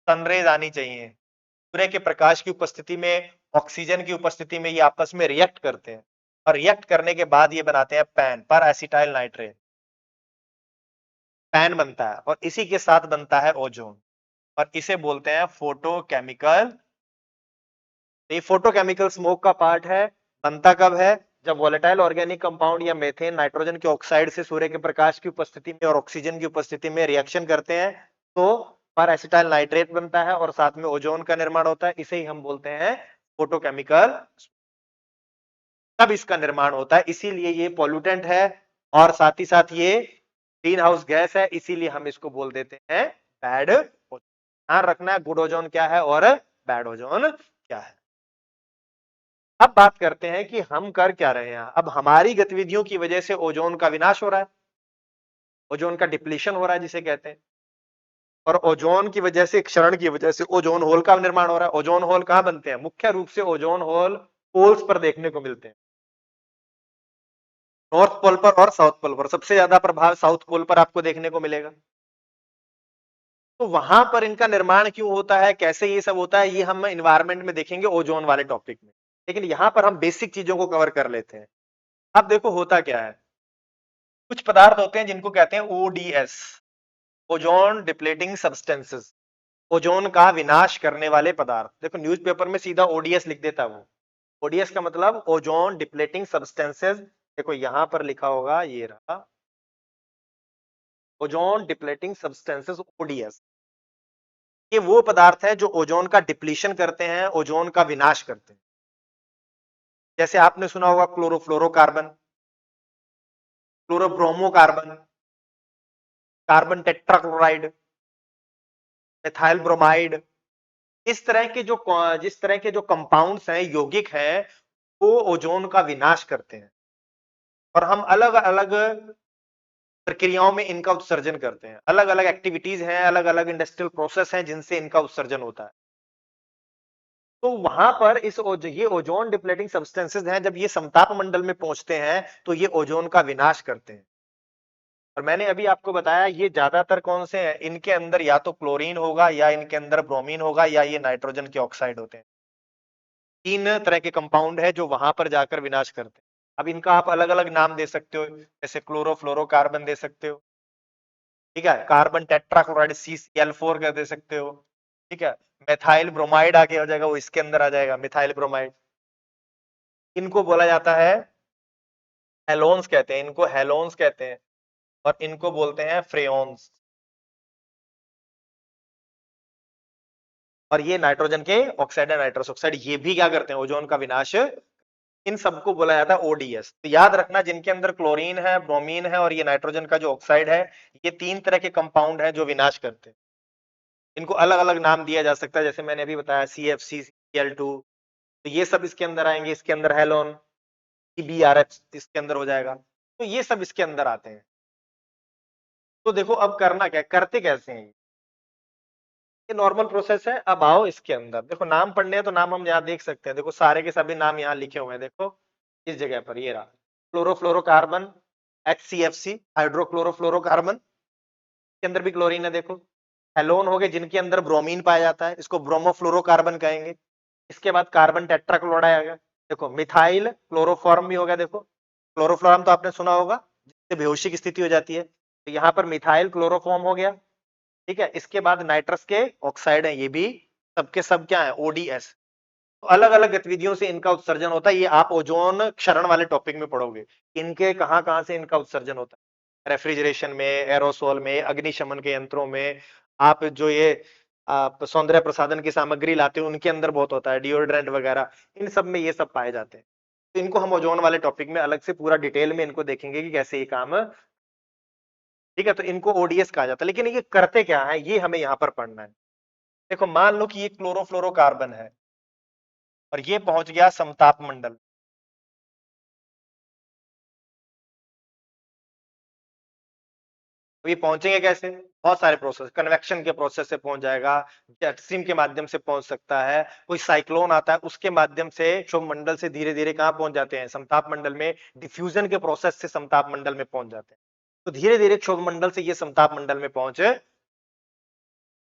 सनरेज आनी चाहिए, सूर्य के प्रकाश की उपस्थिति में, ऑक्सीजन की उपस्थिति में ये आपस में रिएक्ट करते हैं, और रिएक्ट करने के बाद ये बनाते हैं पैन, पर एसिटाइल नाइट्रेट, पैन बनता है, और इसी के साथ बनता है ओजोन, और इसे बोलते हैं फोटोकेमिकल। ये फोटोकेमिकल स्मोक का पार्ट है। बनता कब है, जब वोलेटाइल ऑर्गेनिक कंपाउंड या मेथेन नाइट्रोजन के ऑक्साइड से सूर्य के प्रकाश की उपस्थिति में और ऑक्सीजन की उपस्थिति में रिएक्शन करते हैं, तो पर एसिटाइल नाइट्रेट बनता है और साथ में ओजोन का निर्माण होता है। इसे ही हम बोलते हैं फोटोकेमिकल। तब इसका निर्माण होता है, इसीलिए ये पॉल्यूटेंट है, और साथ ही साथ ये ग्रीन हाउस गैस है, इसीलिए हम इसको बोल देते हैं बैड ओजोन। ध्यान रखना है गुड ओजोन क्या है और बैड ओजोन क्या है। अब बात करते हैं कि हम कर क्या रहे हैं। अब हमारी गतिविधियों की वजह से ओजोन का विनाश हो रहा है, ओजोन का डिप्लीशन हो रहा है जिसे कहते हैं, और ओजोन की वजह से, क्षरण की वजह से ओजोन होल का निर्माण हो रहा है। ओजोन होल कहां बनते हैं, मुख्य रूप से ओजोन होल पोल्स पर देखने को मिलते हैं, नॉर्थ पोल पर और साउथ पोल पर। सबसे ज्यादा प्रभाव साउथ पोल पर आपको देखने को मिलेगा। तो वहां पर इनका निर्माण क्यों होता है, कैसे ये सब होता है, ये हम इन्वायरमेंट में देखेंगे ओजोन वाले टॉपिक में, लेकिन यहां पर हम बेसिक चीजों को कवर कर लेते हैं। अब देखो होता क्या है, कुछ पदार्थ होते हैं जिनको कहते हैं ODS, ozone depleting substances, ozone का विनाश करने वाले पदार्थ। देखो न्यूज़पेपर में सीधा ओडीएस लिख देता है वो, ओडीएस का मतलब ओजोन डिप्लेटिंग सब्सटेंसेस। देखो यहां पर लिखा होगा, ये रहा ओजोन डिप्लेटिंग सब्सटेंसेस, ओडीएस। ये वो पदार्थ है जो ओजोन का डिप्लीशन करते हैं, ओजोन का विनाश करते हैं। जैसे आपने सुना होगा chlorofluorocarbon, chlorobromocarbon, carbon tetrachloride, methyl bromide. इस तरह के जो, जिस तरह के जो कंपाउंड्स हैं, यौगिक हैं, वो ओजोन का विनाश करते हैं, और हम अलग अलग प्रक्रियाओं में इनका उत्सर्जन करते हैं। अलग अलग एक्टिविटीज हैं, अलग अलग इंडस्ट्रियल प्रोसेस हैं जिनसे इनका उत्सर्जन होता है। तो वहां पर ये ओजोन डिप्लेटिंग सब्सटेंसेस हैं, जब ये समताप मंडल में पहुंचते हैं तो ये ओजोन का विनाश करते हैं। और मैंने अभी आपको बताया ये ज्यादातर कौन से हैं, इनके अंदर या तो क्लोरीन होगा, या इनके अंदर ब्रोमीन होगा, या ये नाइट्रोजन के ऑक्साइड होते हैं। तीन तरह के कंपाउंड है जो वहां पर जाकर विनाश करते हैं। अब इनका आप अलग अलग नाम दे सकते हो, जैसे क्लोरोफ्लोरोकार्बन दे सकते हो, ठीक है, कार्बन टेट्राक्लोराइड CCl4 कर दे सकते हो, ठीक है, मेथाइल ब्रोमाइड आगे हो जाएगा, वो इसके अंदर आ जाएगा, मिथाइल ब्रोमाइड। इनको बोला जाता है हेलोन्स कहते हैं, इनको हेलोन्स कहते हैं, और इनको बोलते हैं फ्रेओन्स। और ये नाइट्रोजन के ऑक्साइड है, नाइट्रस ऑक्साइड, ये भी क्या करते हैं, ओजोन का विनाश। इन सबको बोला जाता है ओडीएस। तो याद रखना, जिनके अंदर क्लोरीन है, ब्रोमीन है, और ये नाइट्रोजन का जो ऑक्साइड है, ये तीन तरह के कंपाउंड है जो विनाश करते हैं। इनको अलग अलग नाम दिया जा सकता है, जैसे मैंने अभी बताया CFC, Cl2, तो ये सब इसके अंदर आएंगे। इसके अंदर हेलोन, CBRH इसके अंदर हो जाएगा, तो ये सब इसके अंदर आते हैं। तो देखो अब करना क्या, करते कैसे हैं, ये नॉर्मल प्रोसेस है। अब आओ इसके अंदर, देखो नाम पढ़ने हैं तो नाम हम यहाँ देख सकते हैं। देखो सारे के सभी नाम यहाँ लिखे हुए हैं, देखो इस जगह पर, ये रहा क्लोरोफ्लोरोकार्बन, HCFC, हाइड्रोक्लोरोफ्लोरोकार्बन, के अंदर भी क्लोरीन है। देखो हेलोन हो गए जिनके अंदर ब्रोमीन पाया जाता है, इसको ब्रोमोफ्लोरोकार्बन कहेंगे। इसके बाद कार्बन टेट्राक्लोराइड आ गया, देखो मिथाइल क्लोरोफॉर्म भी हो गया। देखो क्लोरोफॉर्म तो आपने सुना होगा, जिससे बेहोशी की स्थिति हो जाती है, तो यहाँ पर मिथाइल क्लोरोफॉर्म हो गया, ठीक है। इसके बाद नाइट्रस के ऑक्साइड है, ये भी सबके सब क्या है, ओडीएस। तो अलग अलग गतिविधियों से इनका उत्सर्जन होता है। ये आप ओजोन क्षरण वाले टॉपिक में पढ़ोगे, इनके कहां कहां से इनका उत्सर्जन होता है, रेफ्रिजरेशन में, एरोसोल में, अग्निशमन के यंत्रों में, आप जो ये आप सौंदर्य प्रसाधन की सामग्री लाते हो उनके अंदर बहुत होता है, डिओड्रेंट वगैरह, इन सब में ये सब पाए जाते हैं। तो इनको हम ओजोन वाले टॉपिक में अलग से पूरा डिटेल में इनको देखेंगे कि कैसे ये काम, ठीक है। तो इनको ओडीएस कहा जाता है, लेकिन ये करते क्या है ये हमें यहाँ पर पढ़ना है। देखो मान लो कि ये क्लोरोफ्लोरोकार्बन है और ये पहुंच गया समताप मंडल। तो ये पहुंचेंगे कैसे? बहुत सारे प्रोसेस, कन्वेक्शन के प्रोसेस से पहुंच जाएगा, जेट स्ट्रीम के माध्यम से पहुंच सकता है, कोई साइक्लोन आता है उसके माध्यम से क्षोभ मंडल से धीरे धीरे कहां पहुंच जाते हैं, समताप मंडल में, डिफ्यूजन के प्रोसेस से समताप मंडल में पहुंच जाते हैं। तो धीरे धीरे क्षोभ मंडल से ये समताप मंडल में पहुंचे।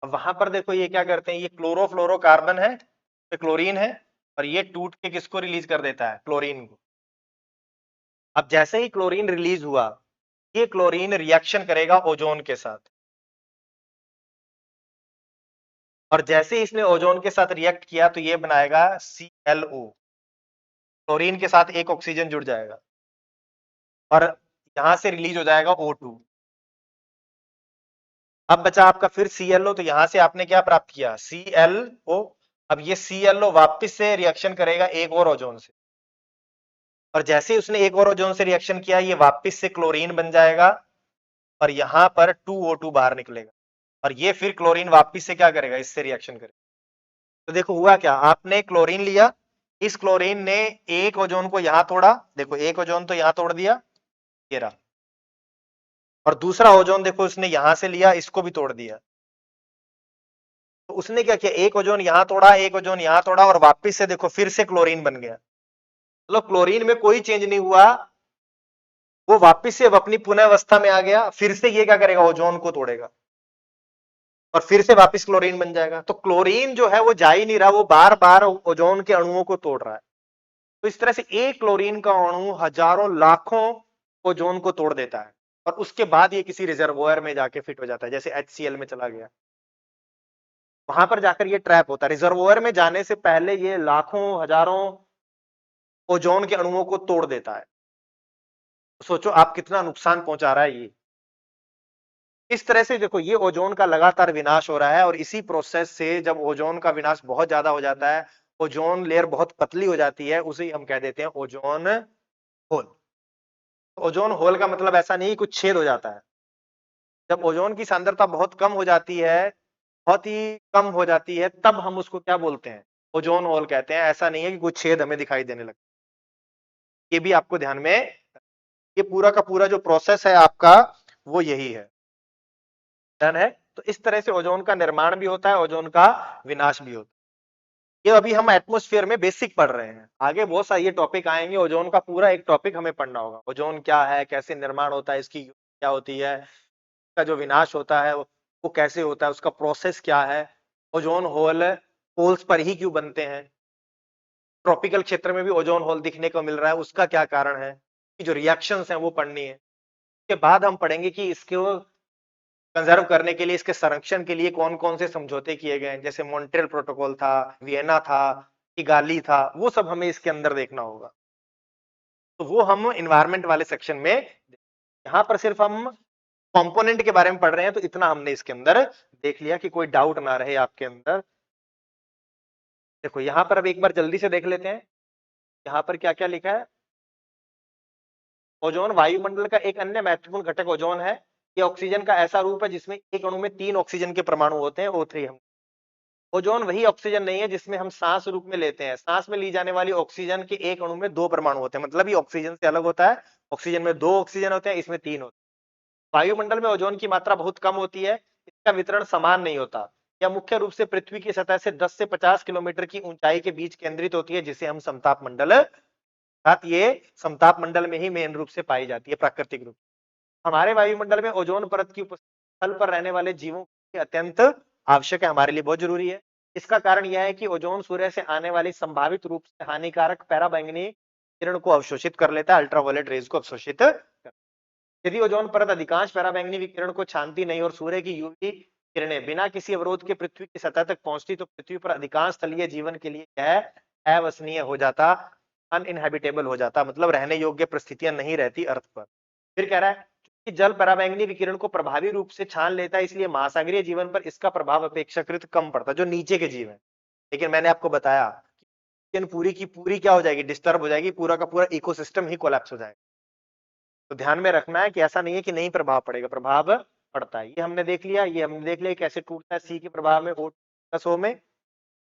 अब वहां पर देखो ये क्या करते हैं, ये क्लोरोफ्लोरोकार्बन है, ये क्लोरीन है, और ये टूट के किसको रिलीज कर देता है, क्लोरीन को। अब जैसे ही क्लोरीन रिलीज हुआ, ये क्लोरीन रिएक्शन करेगा ओजोन के साथ, और जैसे ही इसने ओजोन के साथ रिएक्ट किया तो ये बनाएगा ClO, क्लोरीन के साथ एक ऑक्सीजन जुड़ जाएगा और यहां से रिलीज हो जाएगा O2। अब बचा आपका फिर ClO, तो यहां से आपने क्या प्राप्त किया, ClO। अब ये ClO वापस से रिएक्शन करेगा एक और ओजोन से, और जैसे ही उसने एक और ओजोन से रिएक्शन किया ये वापस से क्लोरीन बन जाएगा, और यहां पर 2O2 बाहर निकलेगा, और ये फिर क्लोरीन वापस से क्या करेगा, इससे रिएक्शन करेगा। तो देखो हुआ क्या, आपने क्लोरीन लिया, इस क्लोरीन ने एक ओजोन को यहां तोड़ा, देखो एक ओजोन तो यहां तोड़ दिया, ये रहा, और दूसरा ओजोन देखो उसने यहां से लिया, इसको भी तोड़ दिया। तो उसने क्या किया, एक ओजोन यहां तोड़ा, एक ओजोन यहां तोड़ा, और वापस से देखो फिर से क्लोरीन बन गया। मतलब क्लोरीन में कोई चेंज नहीं हुआ, वो वापस से अपनी पुनः अवस्था में आ गया, फिर से ये क्या करेगा, ओजोन को तोड़ेगा, और फिर से वापस क्लोरीन बन जाएगा। तो क्लोरीन जो है वो जा ही नहीं रहा, वो बार बार ओजोन के अणुओं को तोड़ रहा है। तो इस तरह से एक क्लोरीन का अणु हजारों लाखों ओजोन को तोड़ देता है, और उसके बाद ये किसी रिजर्वोयर में जाके फिट हो जाता है, जैसे HCl में चला गया, वहां पर जाकर ये ट्रैप होता है। रिजर्वोयर में जाने से पहले ये लाखों हजारों ओजोन के अणुओं को तोड़ देता है। तो सोचो आप कितना नुकसान पहुंचा रहा है ये। इस तरह से देखो ये ओजोन का लगातार विनाश हो रहा है, और इसी प्रोसेस से जब ओजोन का विनाश बहुत ज्यादा हो जाता है, ओजोन लेयर बहुत पतली हो जाती है, उसे हम कह देते हैं ओजोन होल। ओजोन होल का मतलब ऐसा नहीं कुछ छेद हो जाता है। जब ओजोन की सांद्रता बहुत कम हो जाती है, बहुत ही कम हो जाती है, तब हम उसको क्या बोलते हैं, ओजोन होल कहते हैं। ऐसा नहीं है कि कुछ छेद हमें दिखाई देने लगता, ये भी आपको ध्यान में, ये पूरा का पूरा जो प्रोसेस है आपका वो यही है, डन है। तो इस तरह से ओजोन का निर्माण भी होता है, ओजोन का विनाश भी होता है। ये अभी हम एटमॉस्फेयर में बेसिक पढ़ रहे हैं, आगे बहुत सारे ये टॉपिक आएंगे, ओजोन का पूरा एक टॉपिक हमें पढ़ना होगा, ओजोन क्या है, कैसे निर्माण होता है, इसकी क्या होती है, का जो विनाश होता है वो कैसे होता है, उसका प्रोसेस क्या है, ओजोन होल पोल्स पर ही क्यों बनते हैं, ट्रॉपिकल क्षेत्र में भी ओजोन होल दिखने को मिल रहा है, उसका क्या कारण है, कि जो रिएक्शंस हैं वो पढ़नी है। उसके बाद हम पढ़ेंगे कि इसको कंजर्व करने के लिए, इसके संरक्षण के लिए कौन कौन से समझौते किए गए हैं, जैसे मॉन्ट्रियल प्रोटोकॉल था, वियना था, किगाली था, वो सब हमें इसके अंदर देखना होगा। तो वो हम इन्वायरमेंट वाले सेक्शन में, यहाँ पर सिर्फ हम कंपोनेंट के बारे में पढ़ रहे हैं, तो इतना हमने इसके अंदर देख लिया कि कोई डाउट ना रहे आपके अंदर। देखो यहां पर अब एक बार जल्दी से देख लेते हैं, यहाँ पर क्या क्या लिखा है। ओजोन वायुमंडल का एक अन्य महत्वपूर्ण घटक ओजोन है। ये ऑक्सीजन का ऐसा रूप है जिसमें एक अणु में 3 ऑक्सीजन के परमाणु होते हैं, O3। हम ओजोन वही ऑक्सीजन नहीं है जिसमें हम सांस रूप में लेते हैं, सांस में ली जाने वाली ऑक्सीजन के एक अणु में 2 परमाणु होते हैं, मतलब ये ऑक्सीजन से अलग होता है। ऑक्सीजन में 2 ऑक्सीजन होते हैं, इसमें 3 होते हैं। वायुमंडल में ओजोन की मात्रा बहुत कम होती है, इसका वितरण समान नहीं होता। यह मुख्य रूप से पृथ्वी की सतह से 10 से 50 किलोमीटर की ऊंचाई के बीच केंद्रित होती है, जिसे हम समताप मंडल, अर्थात ये समताप मंडल में ही मेन रूप से पाई जाती है प्राकृतिक रूप। हमारे वायुमंडल में ओजोन परत की उपस्थिति स्थल पर रहने वाले जीवों के अत्यंत आवश्यक है, हमारे लिए बहुत जरूरी है। इसका कारण यह है कि ओजोन सूर्य से आने वाली संभावित रूप से हानिकारक पराबैंगनी किरण को अवशोषित कर लेता है, अल्ट्रावायलेट रेज को अवशोषित कर। यदि ओजोन परत अधिकांश पराबैंगनी विकिरण को छानती नहीं और सूर्य की यूवी किरणें बिना किसी अवरोध के पृथ्वी की सतह तक पहुंचती, तो पृथ्वी पर अधिकांश स्थलीय जीवन के लिए यह अवसनीय हो जाता, अनइनहेबिटेबल हो जाता, मतलब रहने योग्य परिस्थितियां नहीं रहती अर्थ पर। फिर कह रहा है कि जल पराबैंगनी विकिरण को प्रभावी रूप से छान लेता है, इसलिए महासागरीय जीवन पर इसका प्रभाव अपेक्षाकृत कम पड़ता है, जो नीचे के जीव है। लेकिन मैंने आपको बताया पूरी की पूरी क्या हो जाएगी, डिस्टर्ब हो जाएगी, पूरा का पूरा इकोसिस्टम ही कोलैप्स हो जाएगा। तो ध्यान में रखना है कि ऐसा नहीं है कि नहीं प्रभाव पड़ेगा, प्रभाव पड़ता है। ये हमने देख लिया, ये हमने देख लिया कैसे टूटता है सी के प्रभाव में, O प्लस O में,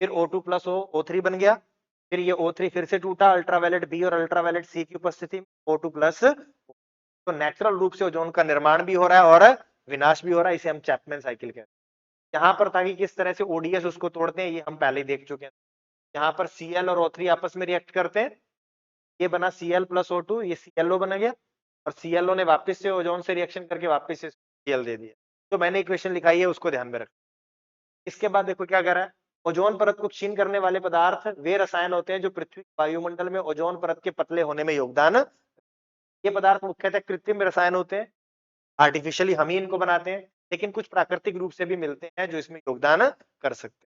फिर O2 प्लस O O3 बन गया, फिर ये O3 फिर से टूटा अल्ट्रावायलेट बी और अल्ट्रावायलेट सी की उपस्थिति में, O2 प्लस। तो नेचुरल रूप से ओजोन का निर्माण भी हो रहा है और विनाश भी हो रहा है, इसे हम चैपमैन साइकिल कहते हैं। यहाँ पर ताकि किस तरह से ओडीएस उसको तोड़ते हैं ये हम पहले ही देख चुके हैं। यहाँ पर Cl और O3 आपस में रिएक्ट करते हैं, ये बना Cl प्लस O2, ये ClO बना गया, और ClO ने वापस से ओजोन से रिएक्शन करके वापस से Cl दे दिया। तो मैंने इक्वेशन लिखाई है, उसको ध्यान में रख। इसके बाद देखो क्या कर रहा है, ओजोन परत को क्षीण करने वाले पदार्थ वे रसायन होते हैं जो पृथ्वी वायुमंडल में ओजोन परत के पतले होने में योगदान। ये पदार्थ मुख्यतः कृत्रिम रसायन होते हैं, आर्टिफिशियली हम ही इनको बनाते हैं, लेकिन कुछ प्राकृतिक रूप से भी मिलते हैं जो इसमें योगदान कर सकते हैं।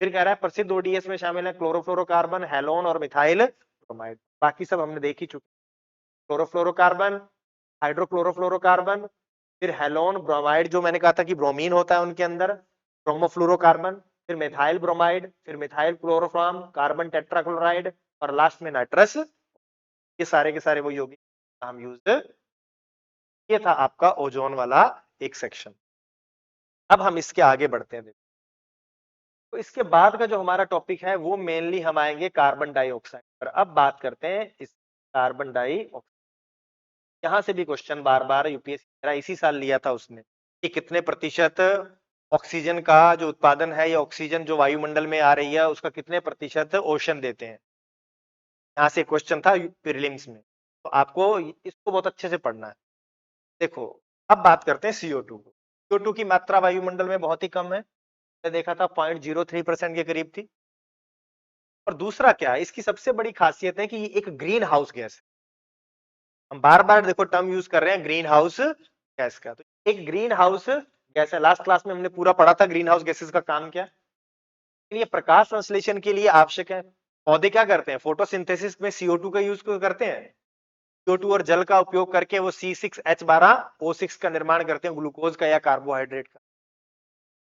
फिर कह रहा है प्रसिद्ध ओडीएस में शामिल है क्लोरोफ्लोरोकार्बन, हेलोन और मिथाइल ब्रोमाइड। बाकी सब हमने देख ही चुके। क्लोरोफ्लोरोकार्बन, हाइड्रोक्लोरोफ्लोरोकार्बन, फिर हेलोन, ब्रोमाइड जो मैंने कहा था कि ब्रोमीन होता है उनके अंदर, ब्रोमोफ्लोरोकार्बन, फिर मिथाइल ब्रोमाइड, फिर मिथाइल क्लोरोफॉर्म, कार्बन टेट्राक्लोराइड, और लास्ट में नाइट्रस। ये सारे के सारे वो यौगिक हम यूज। ये था आपका ओजोन वाला एक सेक्शन। अब हम इसके आगे बढ़ते हैं। तो इसके बाद का जो हमारा टॉपिक है वो मेनली हम आएंगे कार्बन डाइऑक्साइड पर। अब बात करते हैं इस कार्बन डाइऑक्साइड। यहां से भी क्वेश्चन बार बार यूपीएससी इसी साल लिया था उसने कि कितने प्रतिशत ऑक्सीजन का जो उत्पादन है या ऑक्सीजन जो वायुमंडल में आ रही है उसका कितने प्रतिशत ओशन देते हैं। यहाँ से क्वेश्चन था प्रीलिम्स में, तो आपको इसको बहुत अच्छे से पढ़ना है। देखो अब बात करते हैं CO2 को। CO2 की मात्रा वायुमंडल में बहुत ही कम है, मैंने देखा था 0.03% के करीब थी। और दूसरा क्या है, इसकी सबसे बड़ी खासियत है कि ये एक ग्रीन हाउस गैस है। हम बार बार देखो टर्म यूज कर रहे हैं ग्रीन हाउस गैस का, तो एक ग्रीन हाउस गैस है। लास्ट क्लास में हमने पूरा पढ़ा था ग्रीन हाउस गैसेस का काम क्या है। ये प्रकाश संश्लेषण के लिए आवश्यक है। पौधे क्या करते हैं, फोटोसिंथेसिस में CO2 का यूज करते हैं, CO2 और जल का उपयोग करके वो C6H12O6 का निर्माण करते हैं, ग्लूकोज का या कार्बोहाइड्रेट का।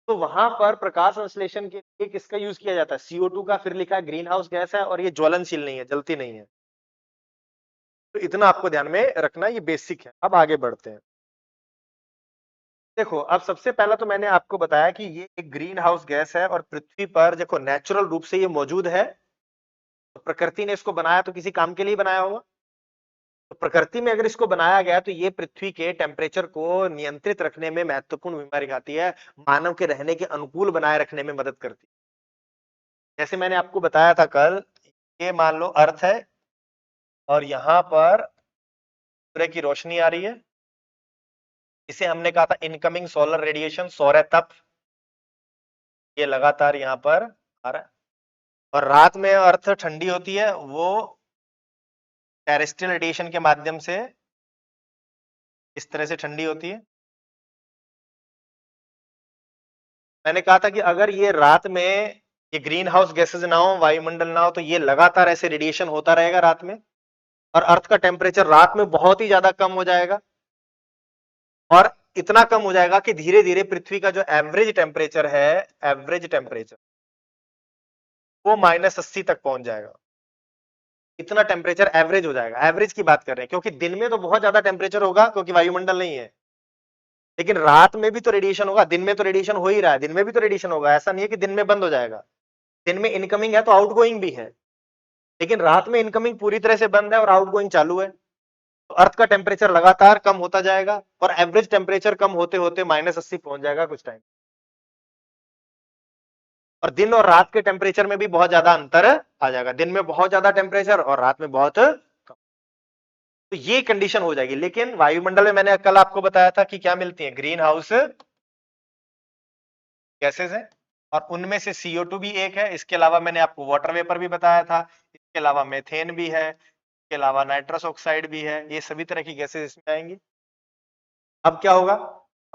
तो वहां पर प्रकाश संश्लेषण के लिए किसका यूज किया जाता है, CO2 का। फिर लिखा है ग्रीन हाउस गैस है और ये ज्वलनशील नहीं है, जलती नहीं है। तो इतना आपको ध्यान में रखना, ये बेसिक है। अब आगे बढ़ते हैं। देखो अब सबसे पहला तो मैंने आपको बताया कि ये एक ग्रीन हाउस गैस है और पृथ्वी पर देखो नेचुरल रूप से ये मौजूद है। तो प्रकृति ने इसको बनाया तो किसी काम के लिए बनाया होगा। तो प्रकृति में अगर इसको बनाया गया तो ये पृथ्वी के टेम्परेचर को नियंत्रित रखने में महत्वपूर्ण भूमिका निभाती है, मानव के रहने के अनुकूल बनाए रखने में मदद करती है। जैसे मैंने आपको बताया था कल, ये मान लो अर्थ है और यहां पर सूर्य की रोशनी आ रही है, इसे हमने कहा था इनकमिंग सोलर रेडिएशन, सौर तप। ये लगातार यहां पर आ रहा है और रात में अर्थ ठंडी होती है, वो टेरेस्ट्रियल रेडिएशन के माध्यम से इस तरह से ठंडी होती है। मैंने कहा था कि अगर ये रात में ये ग्रीन हाउस गैसेज ना हो, वायुमंडल ना हो, तो ये लगातार ऐसे रेडिएशन होता रहेगा रात में और अर्थ का टेम्परेचर रात में बहुत ही ज्यादा कम हो जाएगा और इतना कम हो जाएगा कि धीरे धीरे पृथ्वी का जो एवरेज टेम्परेचर है, एवरेज टेम्परेचर वो -80 तक पहुंच जाएगा। इतना टेम्परेचर एवरेज हो जाएगा, एवरेज की बात कर रहे हैं, क्योंकि दिन में तो बहुत ज्यादा टेम्परेचर होगा क्योंकि वायुमंडल नहीं है, लेकिन रात में भी तो रेडिएशन होगा। दिन में तो रेडिएशन हो ही रहा है, दिन में भी तो रेडिएशन होगा, ऐसा नहीं है कि दिन में बंद हो जाएगा। दिन में इनकमिंग है तो आउटगोइंग भी है, लेकिन रात में इनकमिंग पूरी तरह से बंद है और आउटगोइंग चालू है। तो अर्थ का टेम्परेचर लगातार कम होता जाएगा और एवरेज टेम्परेचर कम होते होते -80 पहुंच जाएगा कुछ टाइम। और दिन और रात के टेम्परेचर में भी बहुत ज्यादा अंतर आ जाएगा, दिन में बहुत ज्यादा टेम्परेचर और रात में बहुत कम। तो ये कंडीशन हो जाएगी। लेकिन वायुमंडल में मैंने कल आपको बताया था कि क्या मिलती है, ग्रीन हाउस गैसेज है और उनमें से CO2 भी एक है। इसके अलावा मैंने आपको वाटर वेपर भी बताया था, इसके अलावा मेथेन भी है, इसके अलावा नाइट्रस ऑक्साइड भी है। ये सभी तरह की गैसेज इसमें आएंगी। अब क्या होगा,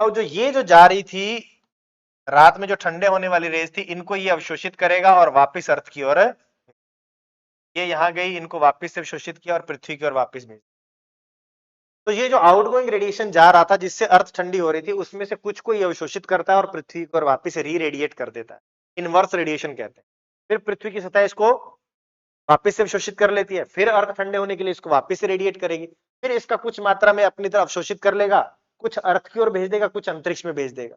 अब जो जा रही थी रात में, जो ठंडे होने वाली रेज थी, इनको ये अवशोषित करेगा और वापस अर्थ की ओर ये यहाँ गई, इनको वापस से अवशोषित किया और पृथ्वी की ओर वापस भेज। तो ये जो आउटगोइंग रेडिएशन जा रहा था जिससे अर्थ ठंडी हो रही थी, उसमें से कुछ को ये अवशोषित करता है और पृथ्वी की ओर वापस री रेडिएट कर देता है। इनवर्स रेडिएशन कहते हैं। फिर पृथ्वी की सतह इसको वापस से अवशोषित कर लेती है, फिर अर्थ ठंडे होने के लिए इसको वापस से रेडिएट करेगी, फिर इसका कुछ मात्रा में अपनी तरफ अवशोषित कर लेगा, कुछ अर्थ की ओर भेज देगा, कुछ अंतरिक्ष में भेज देगा,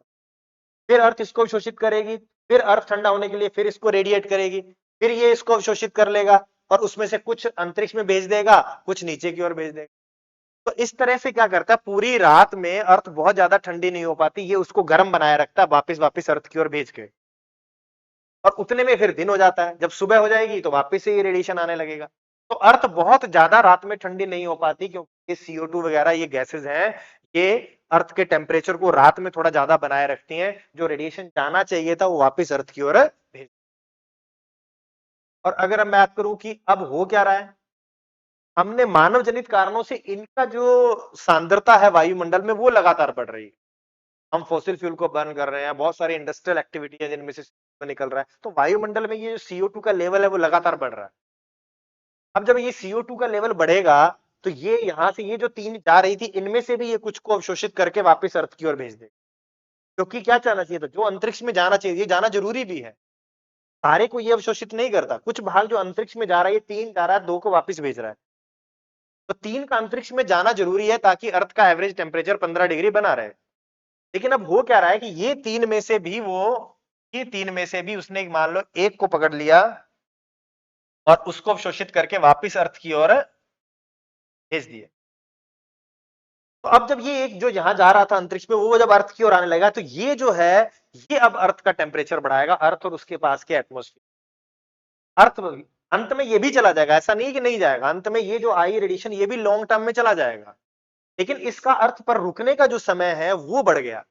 फिर अर्थ इसको अवशोषित करेगी, फिर अर्थ ठंडा होने के लिए फिर इसको रेडिएट करेगी, फिर ये इसको अवशोषित कर लेगा और उसमें से कुछ अंतरिक्ष में भेज देगा, कुछ नीचे की ओर भेज देगा। तो इस तरह से क्या करता है, पूरी रात में अर्थ बहुत ज्यादा ठंडी नहीं हो पाती, ये उसको गर्म बनाए रखता है वापिस वापिस अर्थ की ओर भेज के, और उतने में फिर दिन हो जाता है। जब सुबह हो जाएगी तो वापिस से ये रेडिएशन आने लगेगा। तो अर्थ बहुत ज्यादा रात में ठंडी नहीं हो पाती, क्योंकि ये CO2 वगैरह ये गैसेज हैं, ये अर्थ के टेम्परेचर को रात में थोड़ा ज्यादा बनाए रखती हैं, जो रेडिएशन जाना चाहिए था वो वापिस अर्थ की ओर भेज। और अगर मैं बात करूं कि अब हो क्या रहा है, हमने मानव जनित कारणों से इनका जो सांद्रता है वायुमंडल में वो लगातार बढ़ रही है। हम फॉसिल फ्यूल को बर्न कर रहे हैं, बहुत सारी इंडस्ट्रियल एक्टिविटी है जिनमें से CO2 निकल रहा है, तो वायुमंडल में ये जो CO2 का लेवल है वो लगातार बढ़ रहा है। अब जब ये CO2 का लेवल बढ़ेगा तो ये यहां से ये जो तीन जा रही थी इनमें से भी ये कुछ को अवशोषित करके वापस अर्थ की ओर भेज दे, क्योंकि क्या जाना चाहिए था, जो अंतरिक्ष में जाना चाहिए, ये जाना जरूरी भी है, सारे को ये अवशोषित नहीं करता, कुछ भाग जो अंतरिक्ष में जा रहा है, तीन जा रहा है, दो को वापस भेज रहा है। तो तीन का अंतरिक्ष में जाना जरूरी है ताकि अर्थ का एवरेज टेम्परेचर 15 डिग्री बना रहे। लेकिन अब हो क्या रहा है कि ये तीन में से भी ये तीन में से भी उसने मान लो एक को पकड़ लिया और उसको अवशोषित करके वापस अर्थ की ओर भेज दिए। तो अब जब ये एक जो यहां जा रहा था अंतरिक्ष में, वो जब अर्थ की ओर आने लगा, तो ये जो है ये अब अर्थ का टेम्परेचर बढ़ाएगा, अर्थ और उसके पास के एटमोस्फेयर। अर्थ अंत में ये भी चला जाएगा, ऐसा नहीं कि नहीं जाएगा, अंत में ये जो आई रेडिएशन ये भी लॉन्ग टर्म में चला जाएगा, लेकिन इसका अर्थ पर रुकने का जो समय है वो बढ़ गया।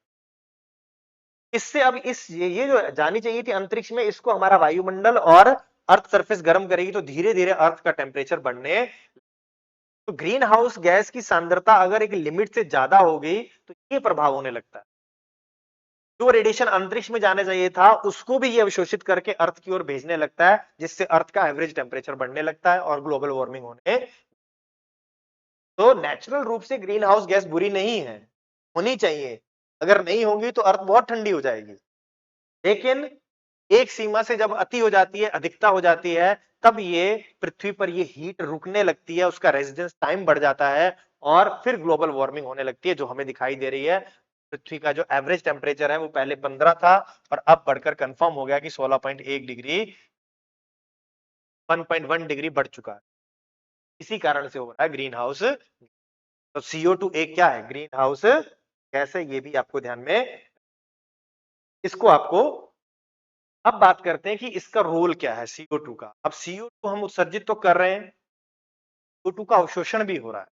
इससे अब ये जो जानी चाहिए थी अंतरिक्ष में, इसको हमारा वायुमंडल और अर्थ सरफेस गर्म करेगी, तो धीरे धीरे अर्थ का टेम्परेचर बढ़ने। तो ग्रीन हाउस गैस की सांद्रता अगर एक लिमिट से ज्यादा हो गई तो ये प्रभाव होने लगता है, जो रेडिएशन अंतरिक्ष में जाने चाहिए था उसको भी ये अवशोषित करके अर्थ की ओर भेजने लगता है, जिससे अर्थ का एवरेज टेम्परेचर बढ़ने लगता है और ग्लोबल वार्मिंग होने। तो नेचुरल रूप से ग्रीन हाउस गैस बुरी नहीं है, होनी चाहिए, अगर नहीं होंगी तो अर्थ बहुत ठंडी हो जाएगी, लेकिन एक सीमा से जब अति हो जाती है, अधिकता हो जाती है, तब ये पृथ्वी पर ये हीट रुकने लगती है, उसका रेजिडेंस टाइम बढ़ जाता है और फिर ग्लोबल वार्मिंग होने लगती है, जो हमें दिखाई दे रही है। पृथ्वी का जो एवरेज टेम्परेचर है वो पहले 15 था और अब बढ़कर कंफर्म हो गया कि 16.1 डिग्री 1.1 डिग्री बढ़ चुका है। इसी कारण से हो रहा है ग्रीन हाउस। तो CO2 एक क्या है, ग्रीन हाउस गैस है, ये भी आपको ध्यान में, इसको आपको। अब बात करते हैं कि इसका रोल क्या है CO2 का। अब CO2 हम उत्सर्जित तो कर रहे हैं, CO2 का अवशोषण भी हो रहा है।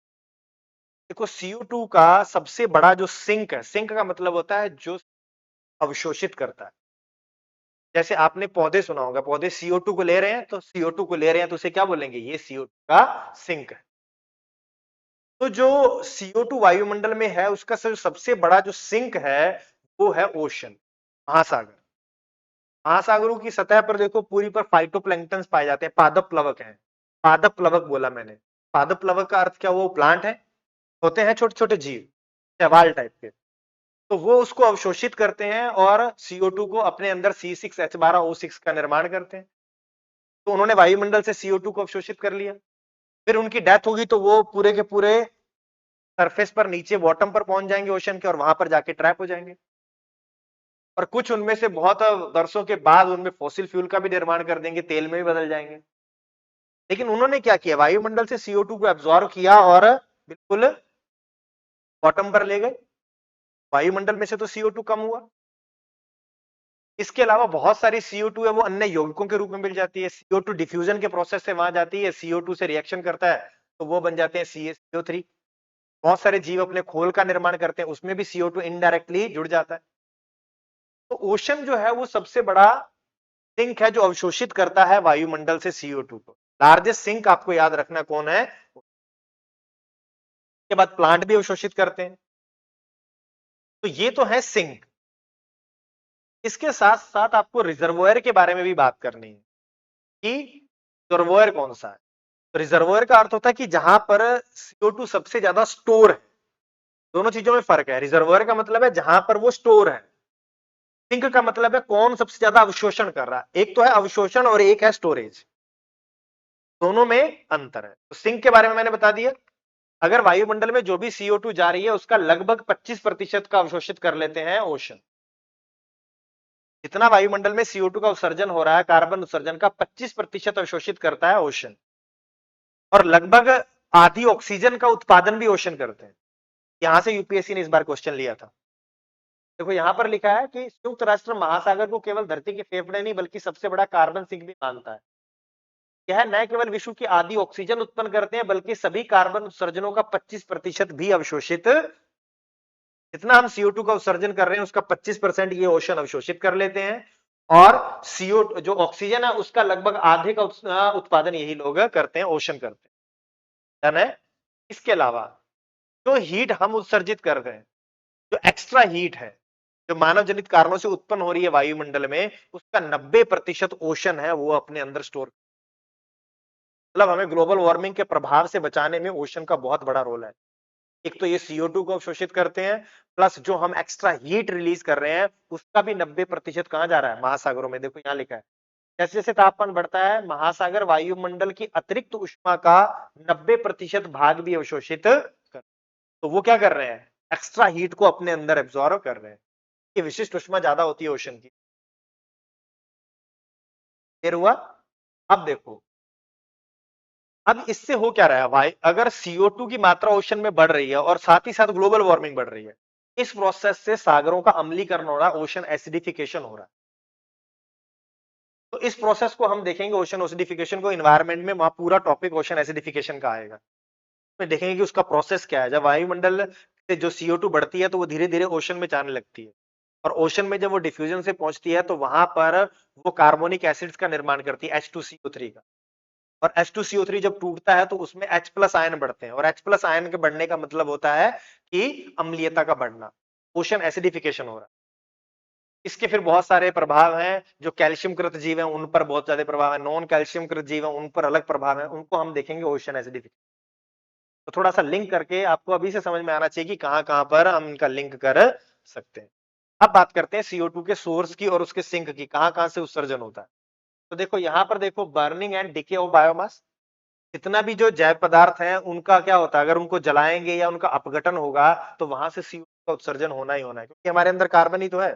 देखो CO2 का सबसे बड़ा जो सिंक है, सिंक का मतलब होता है जो अवशोषित करता है। जैसे आपने पौधे सुना होगा, पौधे CO2 को ले रहे हैं, तो CO2 को ले रहे हैं तो उसे क्या बोलेंगे, ये CO2 का सिंक है। तो जो CO2 वायुमंडल में है उसका सबसे बड़ा जो सिंक है वो है ओशन, महासागर। महासागरों की सतह पर देखो पूरी पर फाइटोप्लैंक्टन पाए जाते हैं, पादप प्लवक हैं। पादप प्लवक बोला मैंने, पादप प्लवक का अर्थ क्या, वो प्लांट है, होते हैं छोटे छोटे जीव, शैवाल टाइप के। तो वो उसको अवशोषित करते हैं और CO2 को अपने अंदर C6H12O6 का निर्माण करते हैं। तो उन्होंने वायुमंडल से CO2 को अवशोषित कर लिया, फिर उनकी डेथ होगी तो वो पूरे के पूरे सरफेस पर नीचे बॉटम पर पहुंच जाएंगे ओशन के, और वहां पर जाके ट्रैप हो जाएंगे। और कुछ उनमें से बहुत वर्षों के बाद उनमें फॉसिल फ्यूल का भी निर्माण कर देंगे, तेल में भी बदल जाएंगे। लेकिन उन्होंने क्या किया, वायुमंडल से CO2 को एब्जॉर्ब किया और बिल्कुल बॉटम पर ले गए, वायुमंडल में से तो CO2 कम हुआ। इसके अलावा बहुत सारी CO2 है वो अन्य यौगिकों के रूप में मिल जाती है, CO2 डिफ्यूजन के प्रोसेस से वहां जाती है, CO2 से रिएक्शन करता है तो वो बन जाते हैं CaCO3। बहुत सारे जीव अपने खोल का निर्माण करते हैं, उसमें भी CO2 इनडायरेक्टली जुड़ जाता है। तो ओशन जो है वो सबसे बड़ा सिंक है जो अवशोषित करता है वायुमंडल से CO2 को। लार्जेस्ट सिंक आपको याद रखना कौन है, के बाद प्लांट भी अवशोषित करते हैं। तो ये तो है सिंक। इसके साथ साथ आपको रिजर्वोयर के बारे में भी बात करनी है कि रिजर्वोयर कौन सा है? तो रिजर्वोयर का अर्थ होता है कि जहां पर CO2 सबसे ज्यादा स्टोर है। दोनों चीजों में फर्क है। रिजर्वोयर का मतलब है जहां पर वो स्टोर है, सिंक का मतलब है कौन सबसे ज्यादा अवशोषण कर रहा है। एक तो है अवशोषण और एक है स्टोरेज, दोनों में अंतर है। तो सिंक के बारे में मैंने बता दिया, अगर वायुमंडल में जो भी CO2 जा रही है उसका लगभग 25% का अवशोषित कर लेते हैं ओशन। जितना वायुमंडल में CO2 का उत्सर्जन हो रहा है, कार्बन उत्सर्जन का 25% अवशोषित करता है ओशन, और लगभग आधी ऑक्सीजन का उत्पादन भी ओशन करते हैं। यहां से यूपीएससी ने इस बार क्वेश्चन लिया था। देखो यहां पर लिखा है कि संयुक्त राष्ट्र महासागर को केवल धरती के फेफड़े नहीं बल्कि सबसे बड़ा कार्बन सिंक भी मानता है। यह न केवल विश्व की आधी ऑक्सीजन उत्पन्न करते हैं बल्कि सभी कार्बन उत्सर्जनों का 25% भी अवशोषित, जितना हम CO2 का उत्सर्जन कर रहे हैं उसका 25% ये ओशन अवशोषित कर लेते हैं, और CO जो ऑक्सीजन है उसका लगभग आधे का उत्पादन यही लोग करते हैं, ओशन करते हैं, है। इसके अलावा जो हीट हम उत्सर्जित कर रहे हैं, जो एक्स्ट्रा हीट है जो मानव जनित कारणों से उत्पन्न हो रही है वायुमंडल में, उसका 90% ओशन है वो अपने अंदर स्टोर। मतलब हमें ग्लोबल वार्मिंग के प्रभाव से बचाने में ओशन का बहुत बड़ा रोल है। एक तो ये CO2 को अवशोषित करते हैं, प्लस जो हम एक्स्ट्रा हीट रिलीज कर रहे हैं उसका भी 90% कहां जा रहा है? महासागरों में। देखो यहां लिखा है जैसे जैसे तापमान बढ़ता है महासागर वायुमंडल की अतिरिक्त उष्मा का 90% भाग भी अवशोषित कर, तो वो क्या कर रहे हैं? एक्स्ट्रा हीट को अपने अंदर एब्जॉर्व कर रहे हैं। ये विशिष्ट उष्मा ज्यादा होती है ओशन की। फिर हुआ, अब देखो अब इससे हो क्या रहा है भाई, अगर CO2 की मात्रा ओशन में बढ़ रही है और साथ ही साथ ग्लोबल वार्मिंग बढ़ रही है, इस प्रोसेस से सागरों का अम्लीकरण हो रहा है, ओशन एसिडिफिकेशन हो रहा है। तो इस प्रोसेस को हम देखेंगे, ओशन एसिडिफिकेशन को, एनवायरमेंट में वहां पूरा टॉपिक ओशन एसिडिफिकेशन का आएगा। तो देखेंगे कि उसका प्रोसेस क्या है। जब वायुमंडल से जो CO2 बढ़ती है तो वो धीरे धीरे ओशन में जाने लगती है, और ओशन में जब वो डिफ्यूजन से पहुंचती है तो वहां पर वो कार्बोनिक एसिड्स का निर्माण करती है, H2CO3 का। और H2CO3 जब टूटता है तो उसमें H प्लस आयन बढ़ते हैं, और H प्लस आयन के बढ़ने का मतलब होता है कि अम्लीयता का बढ़ना, ओशन एसिडिफिकेशन हो रहा है। इसके फिर बहुत सारे प्रभाव हैं। जो कैल्शियम कृत जीव हैं उन पर बहुत ज्यादा प्रभाव है, नॉन कैल्शियम कृत जीव हैं उन पर अलग प्रभाव है, उनको हम देखेंगे ओशन एसिडिफिकेशन। तो थोड़ा सा लिंक करके आपको अभी से समझ में आना चाहिए कि कहां कहां पर हम इनका लिंक कर सकते हैं। अब बात करते हैं CO2 के सोर्स की और उसके सिंक की, कहां कहां से उत्सर्जन होता है। तो देखो यहां पर देखो, burning and decay of biomass, जितना भी जो जैव पदार्थ है उनका क्या होता है, अगर उनको जलाएंगे या उनका अपघटन होगा तो वहां से CO2 का उत्सर्जन होना ही होना है, क्योंकि हमारे अंदर कार्बन ही तो है।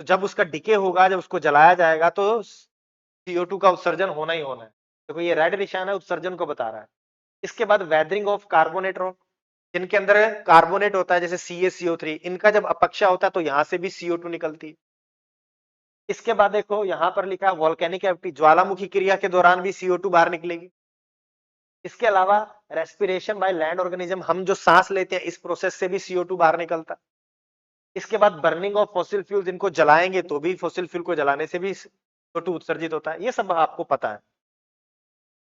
तो जब उसका डिके होगा, जब उसको जलाया जाएगा तो CO2 का उत्सर्जन होना ही होना है। देखो ये रेड निशान है, उत्सर्जन को बता रहा है। इसके बाद वेदरिंग ऑफ कार्बोनेट रॉक, जिनके अंदर कार्बोनेट होता है जैसे CaCO3, इनका जब अपक्षा होता है तो यहां से भी CO2 निकलती है। इसके बाद देखो यहां पर लिखा है वोल्केनिक एक्टिविटी, ज्वालामुखी क्रिया के दौरान भी CO2 बाहर निकलेगी। इसके अलावा रेस्पिरेशन बाय लैंड ऑर्गेनिज्म, हम जो सांस लेते हैं इस प्रोसेस से भी CO2 बाहर निकलता है। इसके बाद बर्निंग ऑफ फॉसिल फ्यूल, इनको जलाएंगे तो भी, फॉसिल फ्यूल को जलाने से भी CO2 उत्सर्जित होता है, ये सब आपको पता है।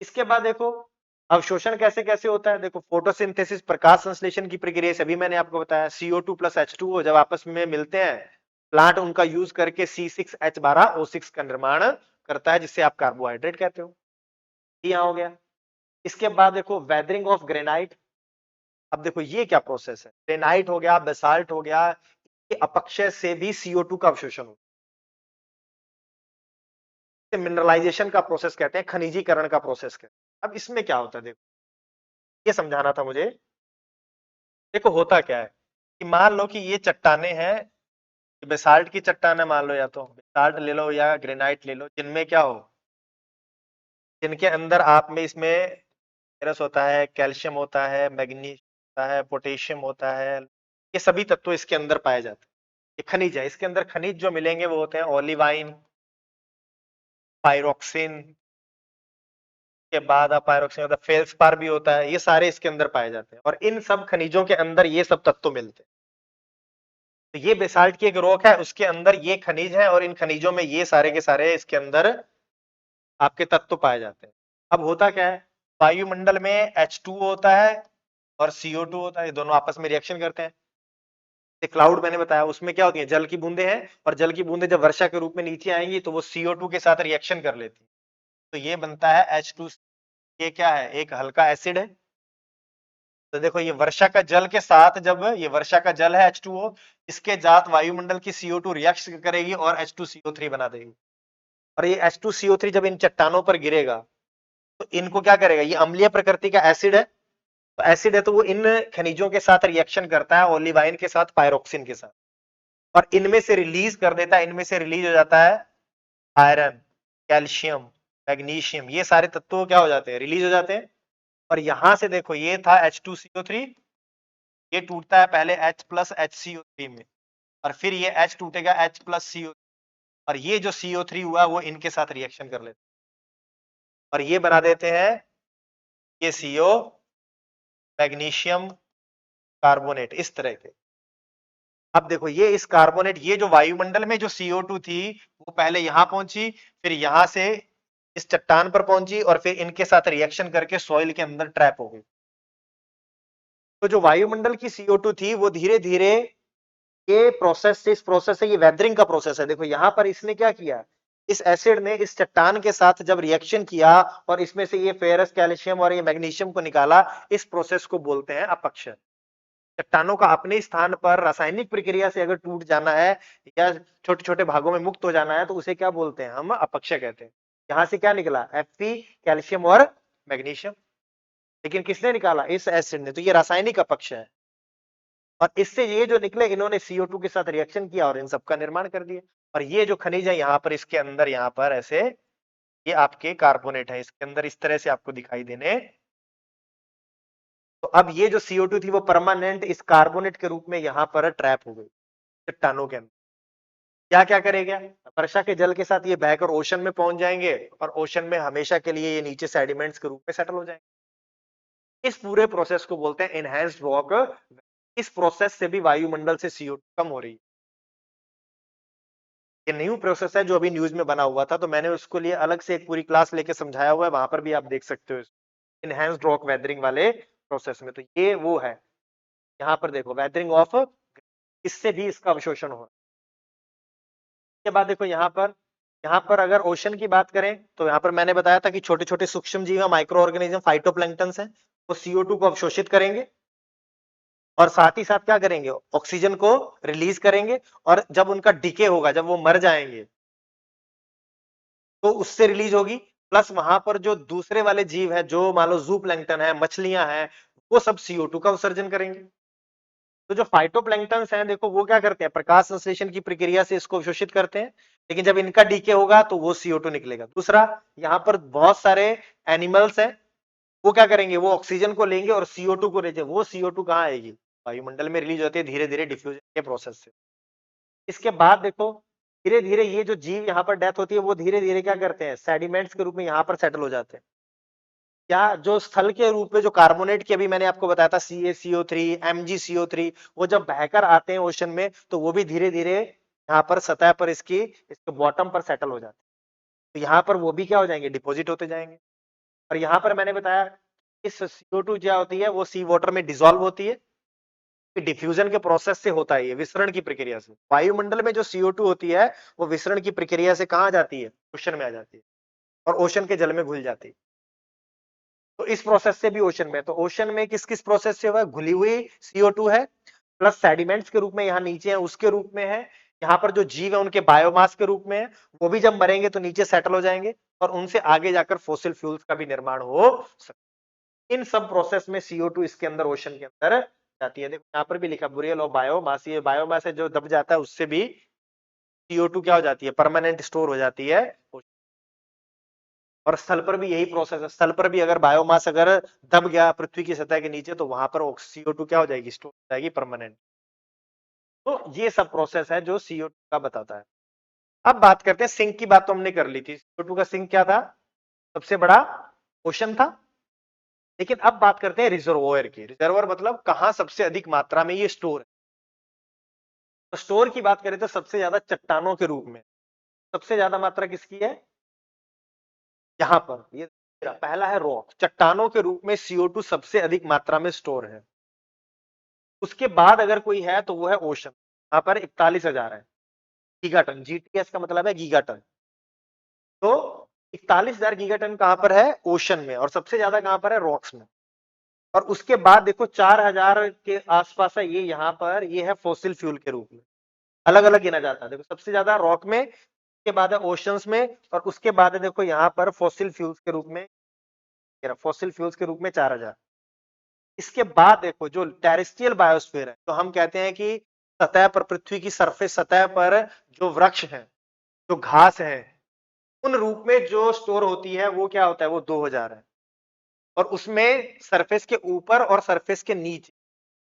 इसके बाद देखो अवशोषण कैसे कैसे होता है। देखो फोटोसिंथेसिस, प्रकाश संश्लेषण की प्रक्रिया से भी मैंने आपको बताया, CO2 प्लस H2O जब आपस में मिलते हैं, प्लांट उनका यूज करके C6H12O6 का निर्माण करता है, जिससे आप कार्बोहाइड्रेट कहते हो। यहां हो गया। इसके बाद देखो वेदरिंग ऑफ ग्रेनाइट, अब देखो ये क्या प्रोसेस है, ग्रेनाइट हो गया, बेसाल्ट हो गया, ये अपक्षय से भी CO2 का अवशोषण होता है, मिनरलाइजेशन का प्रोसेस कहते हैं, खनिजीकरण का प्रोसेस कहते हैं। अब इसमें क्या होता है, देखो ये समझाना था मुझे। देखो होता क्या है कि मान लो कि ये चट्टाने हैं, बेसाल्ट की चट्टान है मान लो, या तो बेसाल्ट ले लो या ग्रेनाइट ले लो, जिनमें क्या हो, जिनके अंदर आप में इसमें फेरस होता है, कैल्शियम होता है, मैग्नीशियम होता है, पोटेशियम होता है, ये सभी तत्व इसके अंदर पाए जाते हैं। ये खनिज है, इसके अंदर खनिज जो मिलेंगे वो होते हैं ओलिवाइन, पायरोक्सिन, के बाद पायरोक्सिन होता है, फेल्सपार भी होता है, ये सारे इसके अंदर पाए जाते हैं, और इन सब खनिजों के अंदर ये सब तत्व मिलते हैं। तो ये बेसाल्ट की एक रॉक है, उसके अंदर ये खनिज है, और इन खनिजों में ये सारे के सारे इसके अंदर आपके तत्व पाए जाते हैं। अब होता क्या है, वायुमंडल में H2O होता है और CO2 होता है, ये दोनों आपस में रिएक्शन करते हैं। क्लाउड मैंने बताया, उसमें क्या होती है, जल की बूंदे हैं, और जल की बूंदे जब वर्षा के रूप में नीचे आएंगी तो वो CO2 के साथ रिएक्शन कर लेती है, तो ये बनता है H2। ये क्या है, एक हल्का एसिड है। तो देखो ये वर्षा का जल के साथ, जब ये वर्षा का जल है H2O, इसके साथ वायुमंडल की CO2 रिएक्ट करेगी और H2CO3 बना देगी। और ये H2CO3 जब इन चट्टानों पर गिरेगा तो इनको क्या करेगा, ये अम्लीय प्रकृति का एसिड है, तो एसिड है तो वो इन खनिजों के साथ रिएक्शन करता है, ओलिवाइन के साथ, पायरोक्सिन के साथ, और इनमें से रिलीज कर देता है, इनमें से रिलीज हो जाता है आयरन, कैल्शियम, मैग्नीशियम, ये सारे तत्व क्या हो जाते हैं, रिलीज हो जाते हैं। और यहां से देखो ये था H2CO3, ये टूटता है पहले H प्लस HCO3 में, और फिर ये H टूटेगा H प्लस CO, और ये जो CO3 हुआ वो इनके साथ रिएक्शन कर लेते हैं और ये बना देते हैं ये CO, मैग्नीशियम कार्बोनेट, इस तरह के। अब देखो ये इस कार्बोनेट, ये जो वायुमंडल में जो CO2 थी वो पहले यहां पहुंची, फिर यहां से इस चट्टान पर पहुंची, और फिर इनके साथ रिएक्शन करके सॉइल के अंदर ट्रैप हो गई। तो जो वायुमंडल की CO2 थी वो धीरे धीरे ये प्रोसेस से, इस प्रोसेस से, ये वेदरिंग का प्रोसेस है। देखो यहां पर इसने क्या किया, इस एसिड ने इस चट्टान के साथ जब रिएक्शन किया और इसमें से ये फेरस, कैल्शियम और ये मैग्नीशियम को निकाला, इस प्रोसेस को बोलते हैं अपक्षय। चट्टानों का अपने स्थान पर रासायनिक प्रक्रिया से अगर टूट जाना है या छोटे छोटे भागों में मुक्त हो जाना है तो उसे क्या बोलते हैं, हम अपक्षय कहते हैं। यहां से क्या निकला, Fe, कैल्शियम और मैग्नीशियम, लेकिन किसने निकाला, इस एसिड ने, तो ये रासायनिक अपक्षय है। और इससे ये जो निकले, इन्होंने CO2 के साथ रिएक्शन किया और इन सबका निर्माण कर दिया। और ये जो खनिज है यहाँ पर, इसके अंदर यहाँ पर ऐसे ये आपके कार्बोनेट है, इसके अंदर इस तरह से आपको दिखाई देने। तो अब ये जो CO2 थी वो परमानेंट इस कार्बोनेट के रूप में यहाँ पर ट्रैप हो गई चट्टानों के अंदर। क्या क्या करेगा, वर्षा के जल के साथ ये बहकर ओशन में पहुंच जाएंगे और ओशन में हमेशा के लिए ये नीचे सेडिमेंट्स के रूप में सेटल हो जाएंगे। इस पूरे प्रोसेस को बोलते हैं एनहांस्ड रॉक। इस प्रोसेस से भी वायुमंडल से CO2 कम हो रही है। ये न्यू प्रोसेस है जो अभी न्यूज में बना हुआ था, तो मैंने उसको लिए अलग से एक पूरी क्लास लेके समझाया हुआ है, वहां पर भी आप देख सकते हो इनहैंस्ड रॉक वेदरिंग वाले प्रोसेस में। तो ये वो है, यहाँ पर देखो वेदरिंग ऑफ, इससे भी इसका अवशोषण हो रहा है। के बाद देखो यहाँ पर अगर ओशन की बात करें तो यहाँ पर मैंने बताया था कि छोटे छोटे सूक्ष्म जीव, माइक्रो ऑर्गेनिज्म, फाइटोप्लैंक्टन है, वो CO2 को अवशोषित करेंगे और साथ ही साथ क्या करेंगे, ऑक्सीजन को रिलीज करेंगे, और जब उनका डिके होगा, जब वो मर जाएंगे तो उससे रिलीज होगी। प्लस वहां पर जो दूसरे वाले जीव है, जो मान लो जू प्लैंकटन है, मछलियां हैं, वो सब CO2 का उत्सर्जन करेंगे। तो जो फाइटोप्लैंक्टन्स हैं देखो वो क्या करते हैं, प्रकाश संश्लेषण की प्रक्रिया से इसको अवशोषित करते हैं, लेकिन जब इनका डीके होगा तो वो CO2 निकलेगा। दूसरा, यहाँ पर बहुत सारे एनिमल्स हैं, वो क्या करेंगे, वो ऑक्सीजन को लेंगे और CO2 को लेते हैं। वो CO2 कहाँ आएगी, वायुमंडल में रिलीज होती है धीरे धीरे डिफ्यूजन के प्रोसेस से। इसके बाद देखो धीरे धीरे ये जो जीव यहाँ पर डेथ होती है वो धीरे धीरे क्या करते हैं, सेडिमेंट्स के रूप में यहाँ पर सेटल हो जाते हैं। क्या, जो स्थल के रूप में जो कार्बोनेट की अभी मैंने आपको बताया था, CaCO3, MgCO3, वो जब बहकर आते हैं ओशन में तो वो भी धीरे धीरे यहाँ पर सतह पर इसके बॉटम पर सेटल हो जाते हैं। तो यहाँ पर वो भी क्या हो जाएंगे, डिपोजिट होते जाएंगे। और यहाँ पर मैंने बताया इस CO2 क्या होती है, वो सी वाटर में डिसॉल्व होती है, डिफ्यूजन के प्रोसेस से होता है, ये विसरण की प्रक्रिया से। वायुमंडल में जो CO2 होती है वो विसरण की प्रक्रिया से कहाँ जाती है, ओशन में आ जाती है और ओशन के जल में घुल जाती है। तो इस प्रोसेस से भी ओशन में, तो ओशन में किस किस प्रोसेस से हुआ, घुली हुई CO2 है, प्लस सेडिमेंट्स के रूप में यहाँ नीचे है उसके रूप में है, यहाँ पर जो जीव है उनके बायोमास के रूप में है, वो भी जब मरेंगे तो नीचे सेटल हो जाएंगे और उनसे आगे जाकर फोसिल फ्यूल्स का भी निर्माण हो सकता। इन सब प्रोसेस में CO2 इसके अंदर ओशन के अंदर जाती है। देखो यहाँ पर भी लिखा बुरियल ऑफ बायोमास, ये बायोमास है जो दब जाता है, उससे भी CO2 क्या हो जाती है, परमानेंट स्टोर हो जाती है। और स्थल पर भी यही प्रोसेस है, स्थल पर भी अगर बायोमास अगर दब गया पृथ्वी की सतह के नीचे तो वहां पर CO2 क्या हो जाएगी, स्टोर हो जाएगी परमानेंट। तो ये सब प्रोसेस है जो CO2 का बताता है। अब बात करते हैं सिंक की, बात तो हमने कर ली थी, CO2 का सिंक क्या था, सबसे बड़ा ओशन था। लेकिन अब बात करते हैं रिजर्वोयर की। रिजर्वोयर मतलब कहां सबसे अधिक मात्रा में ये स्टोर है। तो स्टोर की बात करें तो सबसे ज्यादा चट्टानों के रूप में, सबसे ज्यादा मात्रा किसकी है, यहां पर ये पहला है रॉक, चट्टानों के रूप में CO2 सबसे अधिक मात्रा में स्टोर है। उसके बाद अगर कोई है तो वो है ओशन, यहां पर 41,000 है गीगाटन, GTS का मतलब है गीगाटन। तो 41,000 गीगाटन कहां पर है? ओशन में। और सबसे ज्यादा कहां पर है? रॉक्स में। और उसके बाद देखो 4,000 के आसपास है ये, यहां पर ये है फॉसिल फ्यूल के रूप में, अलग अलग गिना जाता है। देखो सबसे ज्यादा रॉक में, उसके बाद है ओशंस में, और उसके बाद है देखो यहां पर फॉसिल फ्यूल्स के रूप में, फॉसिल फ्यूल्स के रूप में 4,000। इसके बाद देखो जो टेरेस्ट्रियल बायोस्फीयर है, तो हम कहते हैं कि सतह पर, पृथ्वी की सरफेस सतह पर जो वृक्ष हैं, जो घास है, उन रूप में जो स्टोर होती है वो क्या होता है? वो 2,000 है। और उसमें सरफेस के ऊपर और सरफेस के नीचे,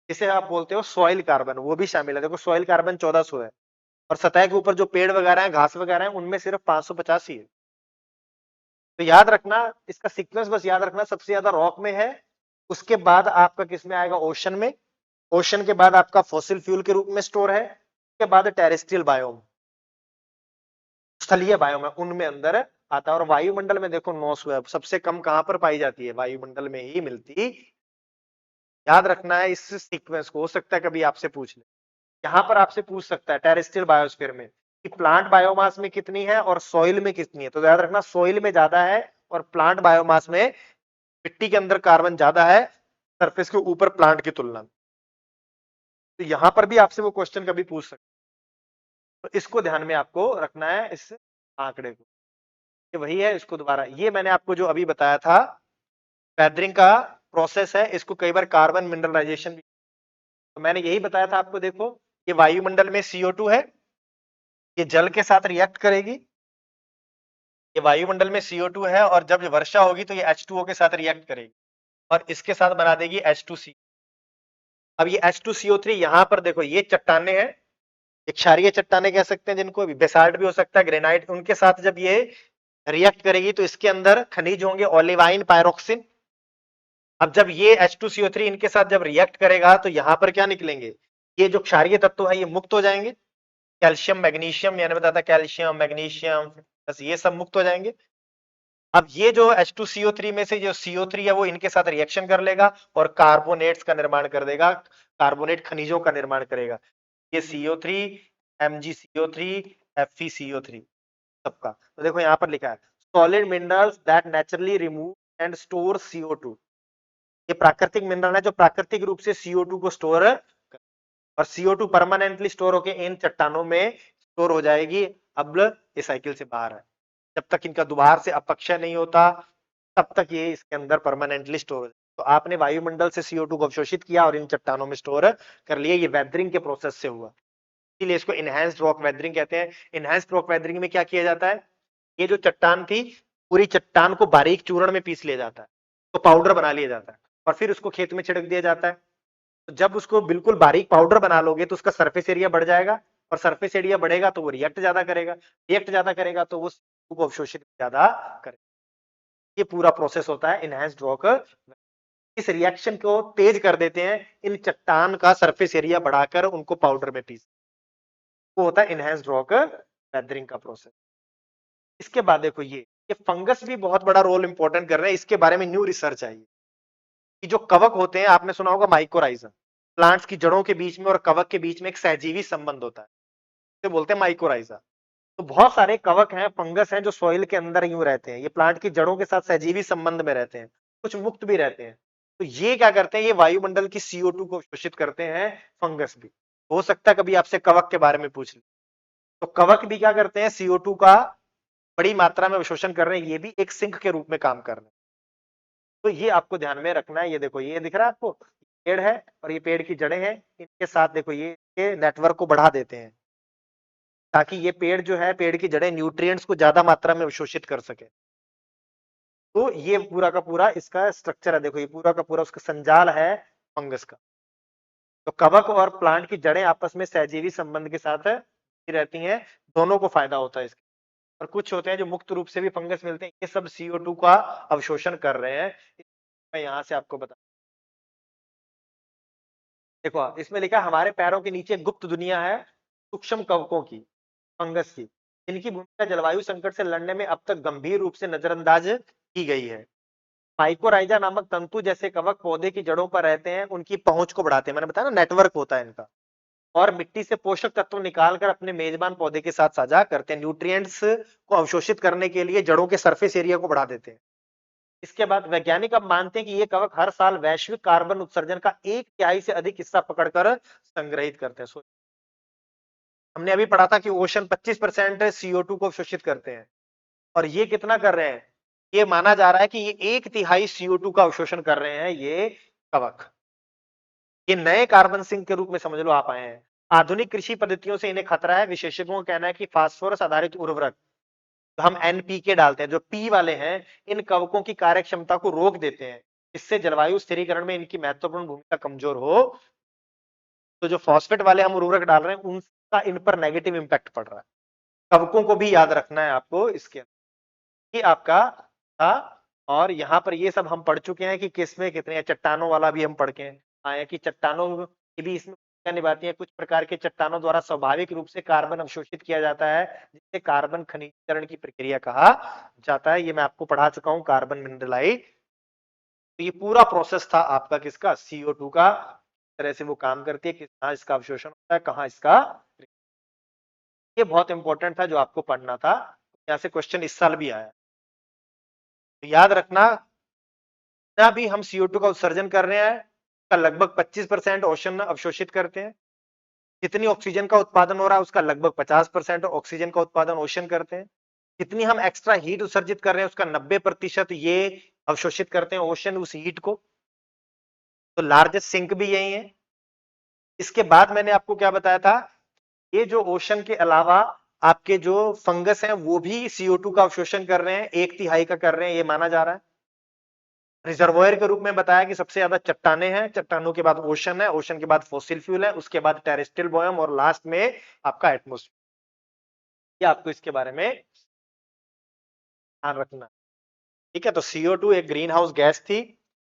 जिसे आप बोलते हो सॉइल कार्बन, वो भी शामिल है। देखो सॉइल कार्बन 1400 है, और सतह के ऊपर जो पेड़ वगैरह है, घास वगैरह है, उनमें सिर्फ 550 ही है। तो याद रखना, इसका सीक्वेंस बस याद रखना, सबसे ज्यादा रॉक में है, उसके बाद आपका किसमें आएगा? ओशन में। ओशन के बाद आपका फॉसिल फ्यूल के रूप में स्टोर है, उसके बाद टेरेस्ट्रियल बायोम, स्थलीय बायोम है, उनमें अंदर आता है। और वायुमंडल में देखो 900 है, सबसे कम कहां पर पाई जाती है? वायुमंडल में ही मिलती। याद रखना है इस सीक्वेंस को, हो सकता है कभी आपसे पूछ ले, यहां पर आपसे पूछ सकता है टेरेस्ट्रियल बायोस्फीयर में कि प्लांट बायोमास में कितनी है और सॉइल में कितनी है। तो याद रखना सॉइल में ज्यादा है, और प्लांट बायोमास में, मिट्टी के अंदर कार्बन ज्यादा है सरफेस के ऊपर प्लांट की तुलना में। तो यहां पर भी आपसे वो क्वेश्चन कभी पूछ सकते हैं। तो इसको ध्यान में आपको रखना है, इस आंकड़े को। ये वही है, इसको दोबारा, ये मैंने आपको जो अभी बताया था वेदरिंग का प्रोसेस है, इसको कई बार कार्बन मिनरलाइजेशन भी। तो मैंने यही बताया था आपको, देखो ये वायुमंडल में CO2 है, ये जल के साथ रिएक्ट करेगी, ये वायुमंडल में CO2 है, और जब वर्षा होगी तो ये H2O के साथ रिएक्ट करेगी, और इसके साथ बना देगी H2C। अब ये H2CO3 यहां पर देखो, ये चट्टाने हैं, ये क्षारीय चट्टाने कह सकते हैं जिनको, बेसाल्ट भी हो सकता है, ग्रेनाइट, उनके साथ जब ये रिएक्ट करेगी तो इसके अंदर खनिज होंगे ओलिवाइन, पायरोक्सिन। अब जब ये H2CO3 इनके साथ जब रिएक्ट करेगा तो यहां पर क्या निकलेंगे? ये जो क्षारीय तत्व है ये मुक्त हो जाएंगे, कैल्शियम, मैग्नीशियम, मैंने बताया था कैल्शियम, मैग्नीशियम, बस ये सब मुक्त हो जाएंगे। अब ये जो H2CO3 में से जो CO3 है वो इनके साथ रिएक्शन कर लेगा और कार्बोनेट्स का निर्माण कर देगा, कार्बोनेट खनिजों का निर्माण करेगा। ये CO3, MgCO3, FeCO3 सबका। तो देखो यहां पर लिखा है solid minerals that naturally remove and store CO2। ये प्राकृतिक मिनरल है जो प्राकृतिक रूप से CO2 को स्टोर, और CO2 परमानेंटली स्टोर होके इन चट्टानों में स्टोर हो जाएगी। अब ये साइकिल से बाहर है, जब तक इनका दोबारा से अपक्षय नहीं होता तब तक ये इसके अंदर परमानेंटली स्टोर हो जाए। तो आपने वायुमंडल से CO2 को अवशोषित किया और इन चट्टानों में स्टोर कर लिया, ये वेदरिंग के प्रोसेस से हुआ, इसलिए इसको इनहैंस्ड रॉक वेदरिंग कहते हैं। इनहैंस्ड रॉक वेदरिंग में क्या किया जाता है? ये जो चट्टान थी, पूरी चट्टान को बारीक चूर्ण में पीस लिया जाता है, तो पाउडर बना लिया जाता है, और फिर उसको खेत में छिड़क दिया जाता है। तो जब उसको बिल्कुल बारीक पाउडर बना लोगे तो उसका सरफेस एरिया बढ़ जाएगा, और सरफेस एरिया बढ़ेगा तो वो रिएक्ट ज्यादा करेगा, रिएक्ट ज्यादा करेगा तो वो CO2 को अवशोषित ज्यादा करेगा। ये पूरा प्रोसेस होता है इनहैंस्ड रॉक। इस रिएक्शन को तेज कर देते हैं इन चट्टान का सरफेस एरिया बढ़ाकर उनको पाउडर में पीस, वो होता है इनहैंस्ड रॉक वेदरिंग का प्रोसेस। इसके बाद देखो ये फंगस भी बहुत बड़ा रोल इंपॉर्टेंट कर रहे हैं, इसके बारे में न्यू रिसर्च आई कि जो कवक होते हैं, आपने सुना होगा माइकोराइजा, प्लांट्स की जड़ों के बीच में और कवक के बीच में एक सहजीवी संबंध होता है, इसे बोलते हैं माइकोराइजा। तो बहुत सारे कवक हैं, फंगस हैं जो सॉइल के अंदर यूं रहते हैं, ये प्लांट की जड़ों के साथ सहजीवी संबंध में रहते हैं, कुछ मुक्त भी रहते हैं। तो ये क्या करते हैं? ये वायुमंडल की CO2 को शोषित करते हैं, फंगस भी। हो सकता है कभी आपसे कवक के बारे में पूछ ले, तो कवक भी क्या करते हैं? CO2 का बड़ी मात्रा में अवशोषण कर रहे हैं, ये भी एक सिंक के रूप में काम कर रहे हैं। तो ये आपको ध्यान में रखना है। ये देखो, ये दिख रहा है आपको, पेड़ है और ये पेड़ की जड़ें हैं, इनके साथ देखो ये नेटवर्क को बढ़ा देते हैं, ताकि ये पेड़ जो है, पेड़ की जड़ें न्यूट्रिएंट्स को ज्यादा मात्रा में अवशोषित कर सके। तो ये पूरा का पूरा इसका स्ट्रक्चर है, देखो ये पूरा का पूरा उसका संजाल है फंगस का। तो कवक और प्लांट की जड़ें आपस में सहजीवी संबंध के साथ रहती हैं, दोनों को फायदा होता है इसके। और कुछ होते हैं जो मुक्त रूप से भी फंगस मिलते हैं, ये सब CO2 का अवशोषण कर रहे हैं। मैं यहां से आपको बता, देखो इसमें लिखा हमारे पैरों के नीचे गुप्त दुनिया है सूक्ष्म कवकों की, फंगस की, इनकी भूमिका जलवायु संकट से लड़ने में अब तक गंभीर रूप से नजरअंदाज की गई है। माइकोराइजा नामक तंतु जैसे कवक पौधे की जड़ों पर रहते हैं, उनकी पहुंच को बढ़ाते हैं, मैंने बताया ना नेटवर्क होता है इनका, और मिट्टी से पोषक तत्व निकालकर अपने मेजबान पौधे के साथ साझा करते हैं। न्यूट्रिएंट्स को अवशोषित करने के लिए जड़ों के सरफेस एरिया को बढ़ा देते हैं। इसके बाद वैज्ञानिक अब मानते हैं कि ये कवक हर साल वैश्विक कार्बन उत्सर्जन का 1/3 से अधिक हिस्सा पकड़कर संग्रहित करते हैं। हमने अभी पढ़ा था कि ओशन 25% CO2 को अवशोषित करते हैं, और ये कितना कर रहे हैं? ये माना जा रहा है कि ये 1/3 CO2 का अवशोषण कर रहे हैं ये कवक। ये नए कार्बन सिंक के रूप में समझ लो आप आए हैं। आधुनिक कृषि पद्धतियों से इन्हें खतरा है। विशेषज्ञों का कहना है कि फास्फोरस आधारित उर्वरक हम NPK डालते हैं, जो P वाले हैं, इन कवकों की कार्यक्षमता को रोक देते हैं। इससे जलवायु स्थिरीकरण में इनकी महत्वपूर्ण भूमिका कमजोर हो। तो जो फॉस्फेट वाले हम उर्वरक डाल रहे हैं, उनका इन पर नेगेटिव इंपैक्ट पड़ रहा है। कवकों को भी याद रखना है आपको इसके अंदर। ये आपका था, और यहाँ पर ये सब हम पढ़ चुके हैं कि किसमें कितने, चट्टानों वाला भी हम पढ़ के आए कि चट्टानों की भी इसमें भूमिका निभाती है। कुछ प्रकार के चट्टानों द्वारा स्वाभाविक रूप से कार्बन अवशोषित किया जाता है, जिसे कार्बन खनिजीकरण की प्रक्रिया कहा जाता है। ये मैं आपको पढ़ा चुका हूँ, कार्बन मिनरलाइज। तो ये पूरा प्रोसेस था आपका किसका? CO2 का। तरह से वो काम करती है, कहाँ इसका अवशोषण होता है, कहाँ इसका। ये बहुत इंपॉर्टेंट था जो आपको पढ़ना था। यहाँ से क्वेश्चन इस साल भी आया, तो याद रखना। ना भी हम CO2 का उत्सर्जन कर रहे हैं, उसका लगभग 25% ओशन अवशोषित करते हैं। जितनी ऑक्सीजन का उत्पादन हो रहा है, उसका लगभग 50% ऑक्सीजन का उत्पादन ओशन करते हैं। जितनी हम एक्स्ट्रा हीट उत्सर्जित कर रहे हैं, उसका 90% ये अवशोषित करते हैं ओशन, उस हीट को। तो लार्जेस्ट सिंक भी यही है। इसके बाद मैंने आपको क्या बताया था, ये जो ओशन के अलावा आपके जो फंगस हैं, वो भी CO2 का अवशोषण कर रहे हैं, 1/3 का कर रहे हैं, ये माना जा रहा है। रिजर्वोयर के रूप में बताया कि सबसे ज्यादा चट्टाने हैं, चट्टानों के बाद ओशन है, ओशन के बाद फॉसिल फ्यूल है, उसके बाद टेरेस्ट्रियल बायोम, और लास्ट में आपका एटमोस्फेयर। ये आपको इसके बारे में ध्यान रखना। ठीक है, तो CO2 एक ग्रीन हाउस गैस थी,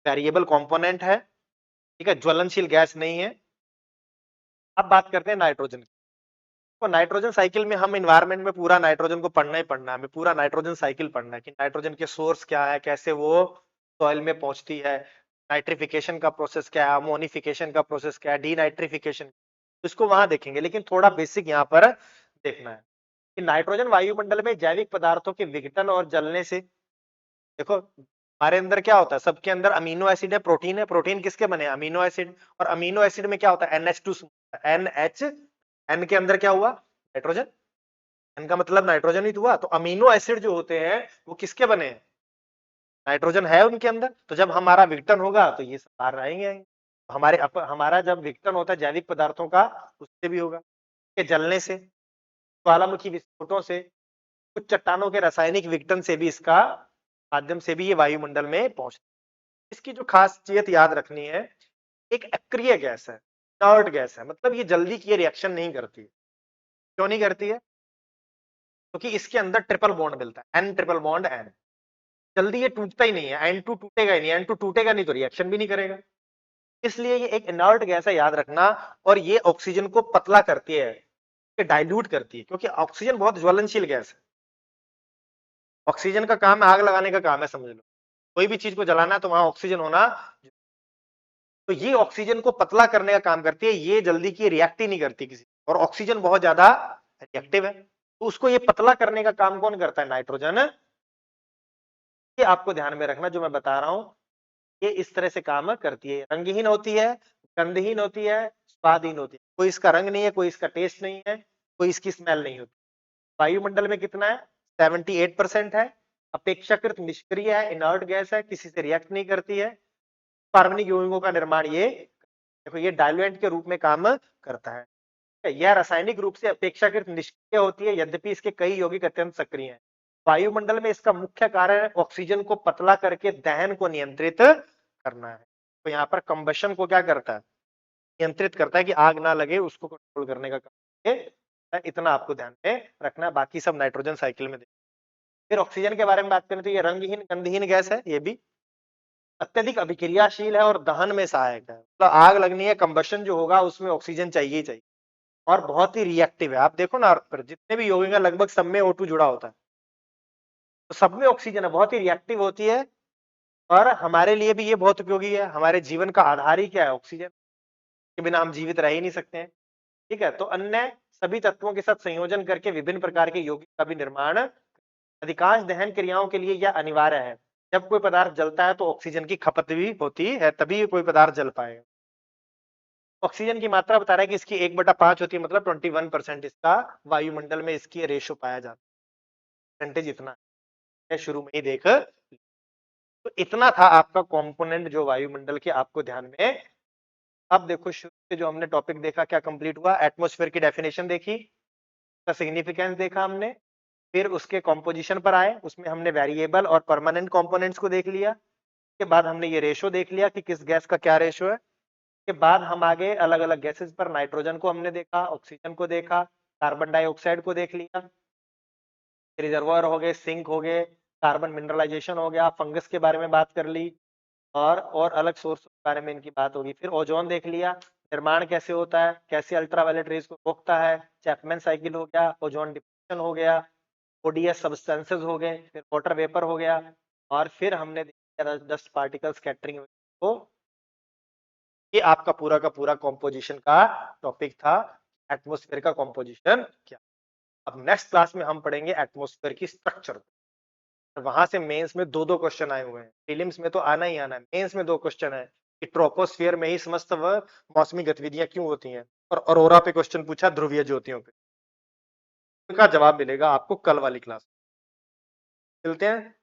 वेरिएबल कंपोनेंट है। ठीक है, ज्वलनशील गैस नहीं है। अब बात करते हैं नाइट्रोजन की। तो नाइट्रोजन साइकिल में हम इन्वायरमेंट में पूरा नाइट्रोजन को पढ़ना ही पढ़ना है, हमें पूरा नाइट्रोजन साइकिल पढ़ना है कि नाइट्रोजन के सोर्स क्या है, कैसे वो सॉइल में पहुंचती है, नाइट्रिफिकेशन का प्रोसेस क्या है, अमोनिफिकेशन का प्रोसेस क्या है, डीनाइट्रिफिकेशन, इसको वहां देखेंगे। लेकिन थोड़ा बेसिक यहाँ पर देखना है कि नाइट्रोजन वायुमंडल में जैविक पदार्थों के विघटन और जलने से, देखो हमारे अंदर क्या होता है, सबके अंदर अमीनो एसिड है, प्रोटीन है। प्रोटीन किसके बने हैं? Amino acid. और अमीनो एसिड में क्या होता है? NH2, NH, N के अंदर क्या हुआ? नाइट्रोजन। N का मतलब नाइट्रोजन ही तो हुआ। तो अमीनो एसिड जो होते हैं वो किसके बने हैं? नाइट्रोजन है उनके अंदर। तो जब हमारा विघटन होगा तो ये सब बाहर आएंगे। हमारा जब विघटन होता है जैविक पदार्थों का, उससे भी होगा, के जलने से, ज्वालामुखी विस्फोटों से, कुछ चट्टानों के रासायनिक विघटन से भी, इसका माध्यम से भी ये वायुमंडल में पहुंचता है। इसकी जो खासियत याद रखनी है, एक अक्रिय गैस है, इनर्ट गैस है, मतलब ये जल्दी की रिएक्शन नहीं करती। क्यों नहीं करती है? क्योंकि इसके अंदर ट्रिपल बॉन्ड मिलता है, N ट्रिपल बॉन्ड N। जल्दी ये टूटता ही नहीं है, N2 टूटेगा ही नहीं, N2 टूटेगा नहीं तो रिएक्शन भी नहीं करेगा। इसलिए ये एक इनर्ट गैस है, याद रखना। और ये ऑक्सीजन को पतला करती है, डाइल्यूट करती है, क्योंकि ऑक्सीजन बहुत ज्वलनशील गैस है। ऑक्सीजन का काम है आग लगाने का काम है, समझ लो। कोई भी चीज को जलाना है तो वहां ऑक्सीजन होना, तो ये ऑक्सीजन को पतला करने का काम करती है। ये जल्दी की रिएक्ट ही नहीं करती किसी, और ऑक्सीजन बहुत ज्यादा रिएक्टिव है, तो उसको ये पतला करने का काम कौन करता है? नाइट्रोजन। ये आपको ध्यान में रखना, जो मैं बता रहा हूं ये इस तरह से काम करती है। रंगहीन होती है, गंधहीन होती है, स्वादहीन होती है। कोई इसका रंग नहीं है, कोई इसका टेस्ट नहीं है, कोई इसकी स्मेल नहीं होती। वायुमंडल में कितना है? 78% है। अपेक्षाकृत निष्क्रिय है, इनर्ट गैस है, किसी से रिएक्ट नहीं करती है। कार्बनिक यौगिकों का निर्माण ये, देखो ये डाइल्यूएंट के रूप में काम करता है। यह रासायनिक रूप से अपेक्षाकृत निष्क्रिय होती है, यद्यपि इसके कई यौगिक अत्यंत सक्रिय हैं। वायुमंडल में इसका मुख्य कार्य ऑक्सीजन को पतला करके दहन को नियंत्रित करना है। तो यहाँ पर कंबशन को क्या करता है? नियंत्रित करता है कि आग ना लगे, उसको कंट्रोल करने का काम है। इतना आपको ध्यान में रखना है, बाकी सब नाइट्रोजन साइकिल में। फिर ऑक्सीजन के बारे में बात करें तो ये रंगहीन गंधहीन गैस है, ये भी अत्यधिक अभिक्रियाशील है और दहन में सहायक है। तो आग लगनी है, कंबशन जो होगा उसमें ऑक्सीजन चाहिए ही चाहिए, और बहुत ही रिएक्टिव है। आप देखो ना, पर जितने भी यौगिक हैं लगभग सब में O2 जुड़ा होता है, तो सब में ऑक्सीजन है, बहुत ही रिएक्टिव होती है। और हमारे लिए भी ये बहुत उपयोगी है। हमारे जीवन का आधार ही क्या है? ऑक्सीजन के बिना हम जीवित रह ही नहीं सकते हैं। ठीक है, तो अन्य सभी तत्वों के साथ संयोजन करके विभिन्न प्रकार के यौगिक का भी निर्माण, अधिकांश दहन क्रियाओं के लिए यह अनिवार्य है। जब कोई पदार्थ जलता है तो ऑक्सीजन की खपत भी होती है, तभी कोई पदार्थ जल पाएगा। ऑक्सीजन की मात्रा बता रहा है कि इसकी 1/5 होती है, मतलब 21% इसका वायुमंडल में इसकी रेशो पाया जाता है। परसेंटेज इतना है, शुरू में ही देख। तो इतना था आपका कंपोनेंट जो वायुमंडल के आपको ध्यान में। अब देखो शुरू से जो हमने टॉपिक देखा क्या कंप्लीट हुआ, एटमॉस्फेयर की डेफिनेशन देखी, का सिग्निफिकेंस देखा हमने, फिर उसके कॉम्पोजिशन पर आए, उसमें हमने वेरिएबल और परमानेंट कंपोनेंट्स को देख लिया। के बाद हमने ये रेशो देख लिया कि किस गैस का क्या रेशो है। के बाद हम आगे अलग अलग गैसेस पर, नाइट्रोजन को हमने देखा, ऑक्सीजन को देखा, कार्बन डाइऑक्साइड को देख लिया, रिजर्वायर हो गए, सिंक हो गए, कार्बन मिनरलाइजेशन हो गया, फंगस के बारे में बात कर ली, और अलग सोर्स के बारे में इनकी बात होगी। फिर ओजोन देख लिया, निर्माण कैसे होता है, कैसे अल्ट्रावायलेट रेज को रोकता है, चैपमैन साइकिल हो गया, ओजोन डिप्लेशन हो गया, ओडीएस सब्सटेंसेस हो गए, फिर वाटर वेपर हो गया, और फिर हमने देखा डस्ट पार्टिकल स्कैटरिंग को। ये आपका पूरा का पूरा कॉम्पोजिशन का टॉपिक था, एटमॉस्फेयर का कॉम्पोजिशन क्या। अब नेक्स्ट क्लास में हम पढ़ेंगे एटमॉस्फेयर की स्ट्रक्चर। वहां से मेंस में दो दो क्वेश्चन आए हुए हैं, प्रीलिम्स में तो आना ही आना है, मेंस में दो क्वेश्चन है कि ट्रोपोस्फियर में ही समस्त मौसमी गतिविधियां क्यों होती हैं, और ऑरोरा पे क्वेश्चन पूछा, ध्रुवीय ज्योतियों पे। इनका जवाब मिलेगा आपको कल वाली क्लास। मिलते हैं।